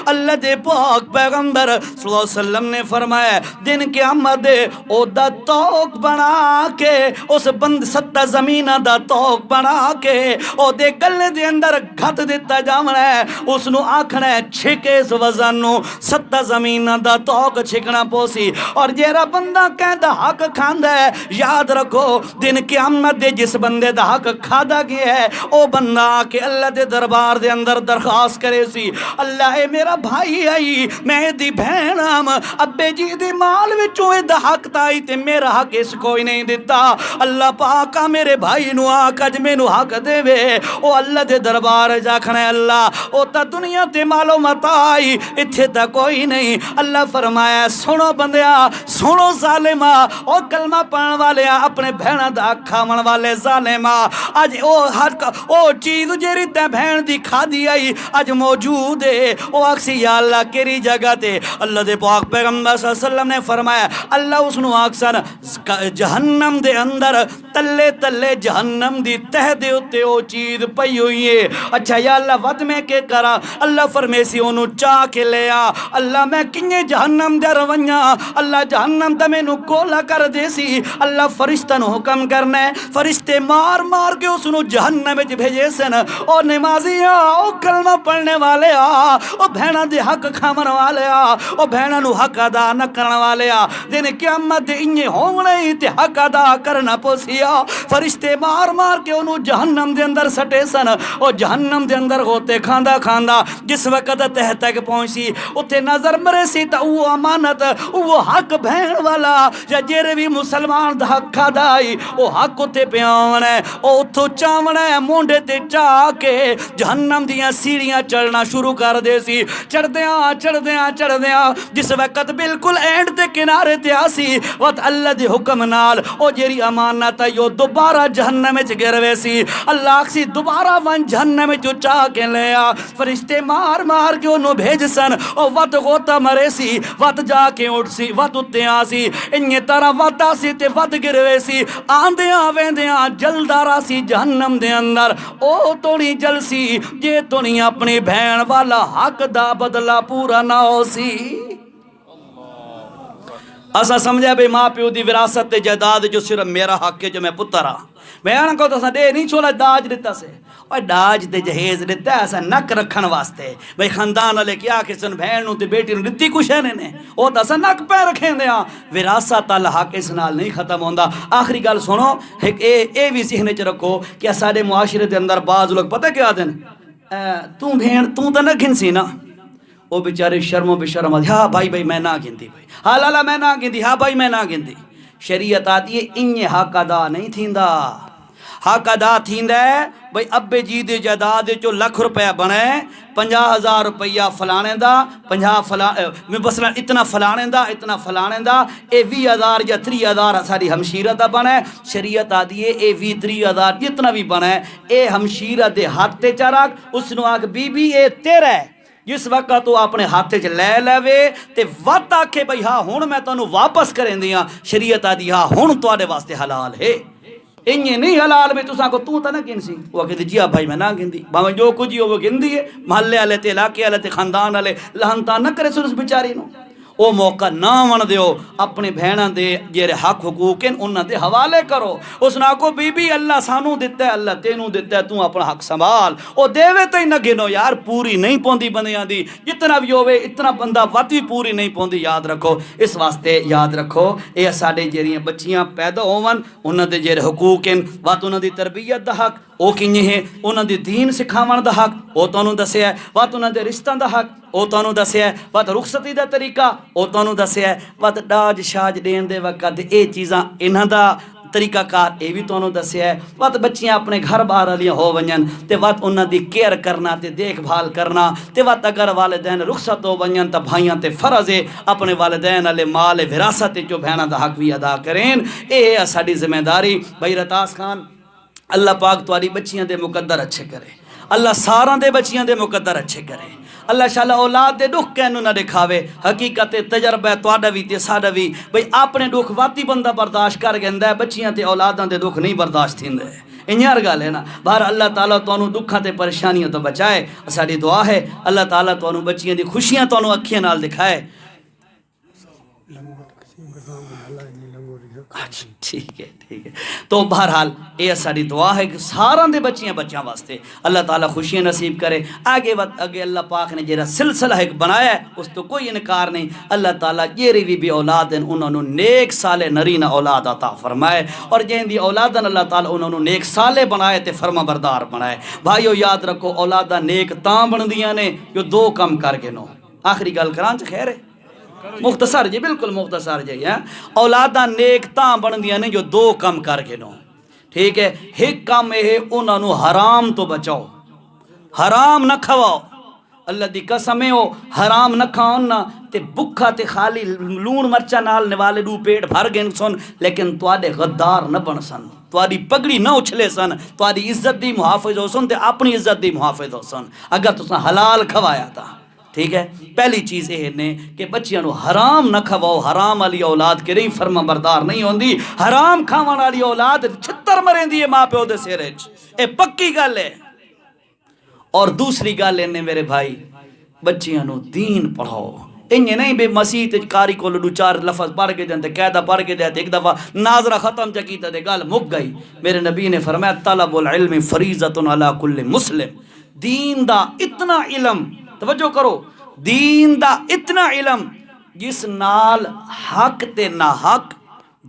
اللہ دے پاک پیغمبر صلی اللہ علیہ وسلم نے فرمایا دن قیامت دے او دا توق بنا کے اس بند ستہ زمینہ دا توق بنا کے او دے گلے دے اندر گھت دیتا جامنا ہے اس نو آکھنا ہے چھکے اس وزن نو ستہ زمینہ دا توق چھکنا پوسی اور جیرا بندہ کہندہ حق کھاندہ ہے یاد رکھو دن قیامت دے جس بندے دا حق کھادا گیا ہے او بندہ کہ اللہ دے دربار دے اندر درخواست کرے سی اللہ اے میرا بھائی آئی میں دی بہنام ابے جی دے مال وچوں اے دا حق تائی تے میرا حق اس کوئی نہیں دیتا اللہ پاکا میرے بھائی نو آکج میں نو حق دے وے او اللہ دے دربار جاکھنے اللہ او تا دنیا تے مالو متائی اتھے تا کوئی نہیں اللہ فرمایا سنو بندیا سنو ظالمہ او کلمہ پڑھن والے اپنے بہنہ دا کھاون والے ظالمہ آج او حق او چیز جیری تے بہن دی کھا دی آئی آج موجود ہے او اکسی یا اللہ کیری جگہ تے اللہ دے پاک پیغمبر صلی اللہ علیہ وسلم نے فرمایا اللہ اس نو اکثر جہنم دے اندر تلے تلے جہنم دی تہ دے ہوتے او چیز پئی ہوئی ہے اچھا یا اللہ ود میں کے کرا اللہ فرمیسی انہوں چاہ کے لیا اللہ میں کنگے جہنم دے رویاں اللہ جہنم دا میں نو کولا کر دے سی اللہ فرشتہ نو حکم کرنے فرشتے مار مار کے اس نو جہنم میں بھیجے سن او نمازی او کلمہ پڑھنے والے او بہنہ دے حق کھامن والے او بہنہ نو حق ادا نہ کرنے والے دن قیامت دے انہیں ہونے تے حق ادا کرنا پوسیا فرشتے مار مار کے انہوں جہنم دے اندر سٹے سن او جہنم دے اندر ہوتے کھاندہ کھاندہ جس وقت تہ تک پہنچی اتے نظر مرے سی تا وہ امانت وہ حق بہن والا یا جیرے بھی مسلمان دا حق کھادائی وہ حق اتے پیانے او اتھو چاونے مونڈے تے چاہ کے جہنم دیاں سیڑیاں چڑھنا شروع کر دے سی چڑھ دیاں جس وقت بالکل اینڈ تے کنارے تے آسی وقت اللہ دے حکم نال او جیری امانت جو دوبارہ جہنم میں گروے سی اللہ سی دوبارہ ون جہنم میں چاہ کے لیا فرشتے مار مار کے انہوں بھیج سن او وط غوطہ مرے سی وط جا کے اٹھ سی وط اتیاں سی انہی طرح وط آسی تے وط گروے سی آندیاں ویندیاں جلدارا سی جہنم دے اندر او تو نہیں جل سی جے تو نہیں اپنی بہن والا حق دا بدلہ پورا نہ ہو سی اسا سمجھا بے ماں پیو دی وراثت تے جائیداد جو صرف میرا حق ہے جو میں پتر ہاں میں آنا کو تو اسا دے نہیں چھوڑا داج دیتا سے اور داج تے جہیز دیتا ہے ایسا نک رکھن واسطے بھئی خاندان والے کیا کہ سن بہن نو تے بیٹی نو دتی کچھ ہے نے او تو اسا نک پہ رکھیں دے ہاں وراثت اللہ حق اس نال نہیں ختم ہوندا آخری گل سنو ایک اے بھی ذہن وچ رکھو کہ سارے معاشرے دے اندر بعض لوگ پتہ کیا دین تو بہن تو تے نہ گھنسی نا وہ بیچارے شرم و بشرم ہاں بھائی میں نہ گندی بھائی ہاں لالا میں نہ گندی ہاں بھائی میں نہ گندی شریعت آتی ہے انہیں حق ادا نہیں تھیندا حق ادا تھیندا ہے بھائی ابے جی دے جائیداد چو لکھ روپے بنے 50,000 روپیہ فلانے دا 50 مثلا اتنا فلانے دا اے 20,000 یا 30,000 ساری ہمشیرہ دا بنے شریعت آتی ہے اے 20-30,000 جتنا بھی بنے اے ہمشیرہ دے ہاتھ تے چرک اس نو آگ بی بی اے تیرا ہے جس وقت تو اپنے ہاتھے چ لے لے تے وقت آکھے بھئی ہاں ہون میں تانوں واپس کریں دیاں شریعت آدھی ہاں ہون تو آدھے واسطے حلال ہے انہیں نہیں حلال میں تساں کو تو نہ گن سی وہ کہتے جی آپ بھائی میں نہ گن دی باویں جو کچھ ہی ہو وہ گن دی ہے محلے والے تے علاقے والے تے خاندان والے لہنتا نہ کرے سن اس بیچاری نو او موقع نہ ون دیو اپنے بہناں دے جیرے حق حقوق ہیں انہاں دے حوالے کرو اس نہ کو بی بی اللہ سانو دیتا ہے اللہ تینوں دیتا ہے تو اپنا حق سنبھال او دیوے تے نہ گنو یار پوری نہیں پوندی بندیاں دی جتنا بھی ہوئے اتنا بندہ وقت بھی پوری نہیں پوندی یاد رکھو اس واسطے یاد رکھو اے ساڈے جیڑیاں بچیاں پیدا ہون انہاں دے جیڑے حقوق ہیں وات انہاں دی تربیت دا حق او کنجے ہیں انہاں دی دین سکھاون دا حق او تانوں دسیا ہے وات انہاں دے رشتہ دا حق او تانوں دسیا ہے وات رخصتی دا طریقہ او تانوں دسیا ہے وات ڈاج شاج دین دے وقت اے چیزاں انہاں دا طریقہ کار اے بھی تانوں دسیا ہے وات بچیاں اپنے گھر باہر والیاں ہو ونجن تے وات انہاں دی کیئر کرنا تے دیکھ بھال کرنا تے وات اگر والدین رخصت ہو ونجن تے بھائیاں تے فرض ہے اپنے والدین والے مال وراثت جو بہناں دا حق بھی ادا کریں اے ہے ساڈی ذمہ داری بھائی رتاس خان اللہ پاک تواڈی بچیاں دے مقدر اچھے کرے اللہ ساراں دے بچیاں دے مقدر اچھے کرے اللہ شاءاللہ اولاد دے دکھ کہنوں نہ دکھاوے حقیقت تجربہ تواڈا وی تے ساڈا وی بھئی اپنے دکھ واتی بندہ برداشت کر گیندا ہے بچیاں تے اولاداں دے دکھ نہیں برداشت تھیندے انہار گل ہے نا باہر اللہ تعالیٰ تانوں دکھاں تے پریشانیاں تو بچائے ساڈی دعا ہے اللہ تعالیٰ تانوں بچیاں دی خوشیاں تانوں اکھیاں نال دکھائے ٹھیک ہے تو بہرحال یہ ساری دعا ہے کہ ساراں دے بچیاں واسطے اللہ تعالیٰ خوشیاں نصیب کرے آگے اللہ پاک نے جیرا سلسلہ ایک بنایا ہے اس تو کوئی انکار نہیں اللہ تعالیٰ جیری بھی اولاد ہیں انہوں نے نیک سالے نرینہ اولاد عطا فرمائے اور جن دی اولادن اللہ تعالیٰ انہوں نے نیک سالے بنائے تے فرما بردار بنائے بھائیو یاد رکھو اولادہ نیک تاں بن دیاں نے جو دو کم کر کے نو آخری گل کران چ خیر ہے مختصر جی بالکل مختصر جی اولاداں نیک تاں بن دیاں نے جو دو کم کر کے نو ٹھیک ہے ایک کام ہے انہاں نو حرام تو بچاؤ حرام نہ کھواؤ اللہ دی قسم ہے حرام نہ کھاؤن نہ تے بکھا تے خالی لون مرچا نال نوالے دو پیٹ بھر گئن سن لیکن تواڈے غدار نہ بن سن تواڈی پگڑی نہ اچھلے سن تواڈی عزت دی محافظ ہو سن تے اپنی عزت دی محافظ ہو سن اگر تساں حلال کھوایا تھا ٹھیک ہے پہلی چیز یہ ہے کہ بچیاں نو حرام نہ کھواؤ حرام والی اولاد کے نہیں فرما بردار نہیں ہوندی حرام کھاون والی اولاد چھتر مرندی ہے ماں پیو دے سر وچ اے پکی گل ہے اور دوسری گل ہے میرے بھائی بچیاں نو دین پڑھاؤ انہیں نہیں بے مسیح تے کاری کو دو چار لفظ پڑھ کے دیں تے قاعدہ پڑھ کے دیں ایک دفعہ ناظرہ ختم چکیتا دے گل مک گئی میرے نبی نے فرمایا طلب العلم فریضۃ علی کل مسلم دین دا اتنا علم توجہ کرو دین دا اتنا علم جس نال حق تے نہ حق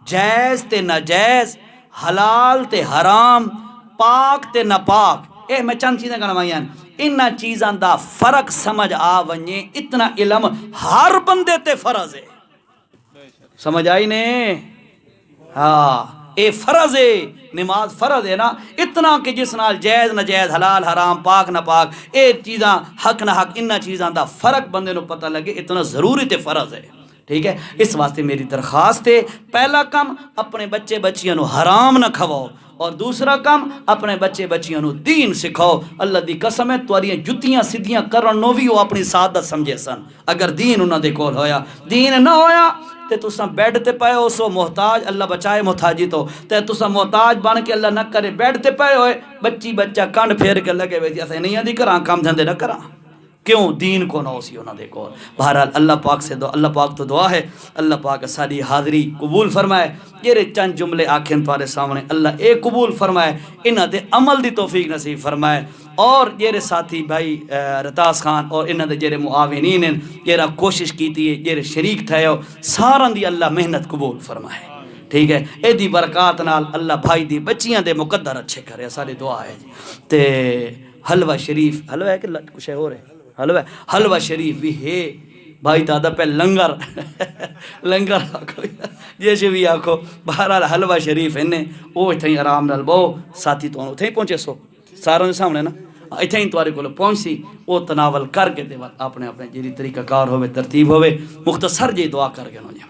جائز تے ناجائز حلال تے حرام پاک تے نہ پاک میں چند چیزیں گنوائیاں انہاں چیزاں دا فرق سمجھ آ ونجے اتنا علم ہر بندے تے فرض ہے سمجھ آئی نے ہاں اے فرض ہے نماز فرض ہے نا اتنا کہ جس نال جائز ناجائز حلال حرام پاک نہ پاک اے چیزاں حق نہ حق انہاں چیزاں دا فرق بندے نو پتہ لگے اتنا ضروری تے فرض ہے ٹھیک ہے، اس واسطے میری درخواست ہے، پہلا کم اپنے بچے بچیاں نو حرام نہ کھواؤ، اور دوسرا کم اپنے بچے بچیاں نو دین سکھاؤ۔ اللہ دی قسم ہے تواریاں جتیاں سیدھیاں کرن نو بھی وہ اپنی سعادت سمجھے سن، اگر دین انہاں دے کول ہویا، دین نہ ہویا تے تساں بیڈ تے پئے ہو سو محتاج، اللہ بچائے محتاجی تو، تے تساں محتاج بن کے اللہ نہ کرے بیڈ تے پئے ہوئے، بچی بچہ کنڈ پھیر کے لگے وے اسے نہیں آندی کراں کام دھندے نہ کراں، کیوں دین کو نہ اسی انہاں دے کول۔ بہرحال اللہ پاک سے دعا، اللہ پاک تو دعا ہے اللہ پاک ساری حاضری قبول فرمائے۔ یہ چند جملے آکھیں تمہارے سامنے، اللہ اے قبول فرمائے، انہاں دے عمل دی توفیق نصیب فرمائے، اور یہ ساتھی بھائی رتاس خان اور انہاں دے جڑے معاونین ہیں جڑا کوشش کیتی ہے، جڑے شریک تھے ہو، ساراں دی اللہ محنت قبول فرمائے، ٹھیک ہے، اے دی برکات نال اللہ بھائی دی بچیاں دے مقدر اچھے کرے، ساری دعا ہے جی۔ تے حلوہ شریف، حلوہ ہے کہ کچھ اور ہے؟ حلوہ شریف بھی ہے بھائی دادا پہ لنگر لنگر آکھو جیسے بھی آکھو، بہرحال حلوہ شریف انہیں وہ اتھیں آرام نال بہو ساتھی تو اتھیں پہنچے سو ساروں دے سامنے نا اتھیں توارے کو پہنچ سی وہ تناول کر کے دے اپنے اپنے جیری طریقہ کار ہوئے ترتیب ہوئے مختصر جی دعا کر کے نوجہ۔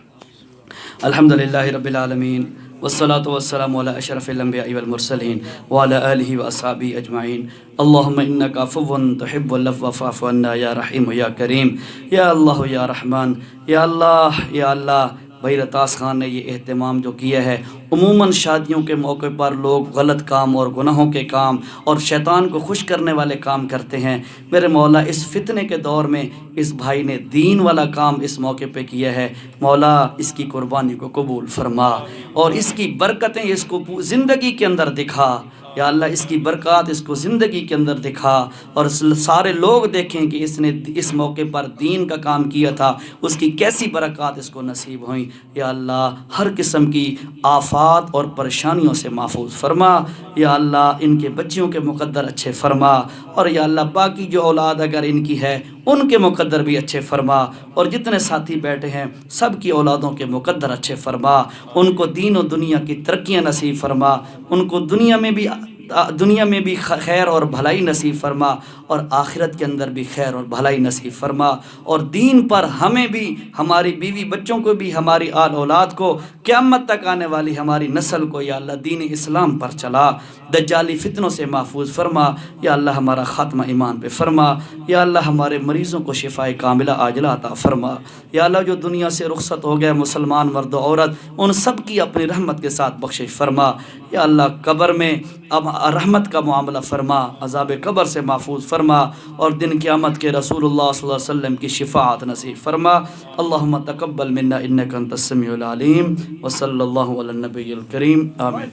الحمدللہ رب العالمین والصلاة والسلام على اشرف الانبیاء والمرسلین وعلى آلہ واصحابہ اجمعین اللہم انکا عفو تحب العفو فاعف عنا یا رحیم یا کریم یا اللہ یا رحمان یا اللہ یا اللہ۔ بھائی رتاس خان نے یہ اہتمام جو کیا ہے، عموماً شادیوں کے موقع پر لوگ غلط کام اور گناہوں کے کام اور شیطان کو خوش کرنے والے کام کرتے ہیں، میرے مولا اس فتنے کے دور میں اس بھائی نے دین والا کام اس موقع پہ کیا ہے، مولا اس کی قربانی کو قبول فرما اور اس کی برکتیں اس کو زندگی کے اندر دکھا یا اللہ، اس کی برکات اس کو زندگی کے اندر دکھا اور سارے لوگ دیکھیں کہ اس نے اس موقع پر دین کا کام کیا تھا، اس کی کیسی برکات اس کو نصیب ہوئیں یا اللہ۔ ہر قسم کی آفات اور پریشانیوں سے محفوظ فرما یا اللہ، ان کے بچیوں کے مقدر اچھے فرما، اور یا اللہ باقی جو اولاد اگر ان کی ہے ان کے مقدر بھی اچھے فرما، اور جتنے ساتھی بیٹھے ہیں سب کی اولادوں کے مقدر اچھے فرما، ان کو دین و دنیا کی ترقیاں نصیب فرما، ان کو دنیا میں بھی خیر اور بھلائی نصیب فرما، اور آخرت کے اندر بھی خیر اور بھلائی نصیب فرما، اور دین پر ہمیں بھی، ہماری بیوی بچوں کو بھی، ہماری آل اولاد کو، قیامت تک آنے والی ہماری نسل کو یا اللہ دین اسلام پر چلا، دجالی فتنوں سے محفوظ فرما یا اللہ، ہمارا خاتمہ ایمان پہ فرما یا اللہ، ہمارے مریضوں کو شفائے کاملہ عاجلہ عطا فرما یا اللہ، جو دنیا سے رخصت ہو گئے مسلمان مرد و عورت ان سب کی اپنی رحمت کے ساتھ بخشش فرما یا اللہ، قبر میں اب رحمت کا معاملہ فرما، عذاب قبر سے محفوظ فرما، اور دن قیامت کے رسول اللہ صلی اللہ علیہ وسلم کی شفاعت نصیب فرما۔ اللہم تقبل منا انکا انت السمیع العلیم وصلی اللہ علی النبی الکریم آمین۔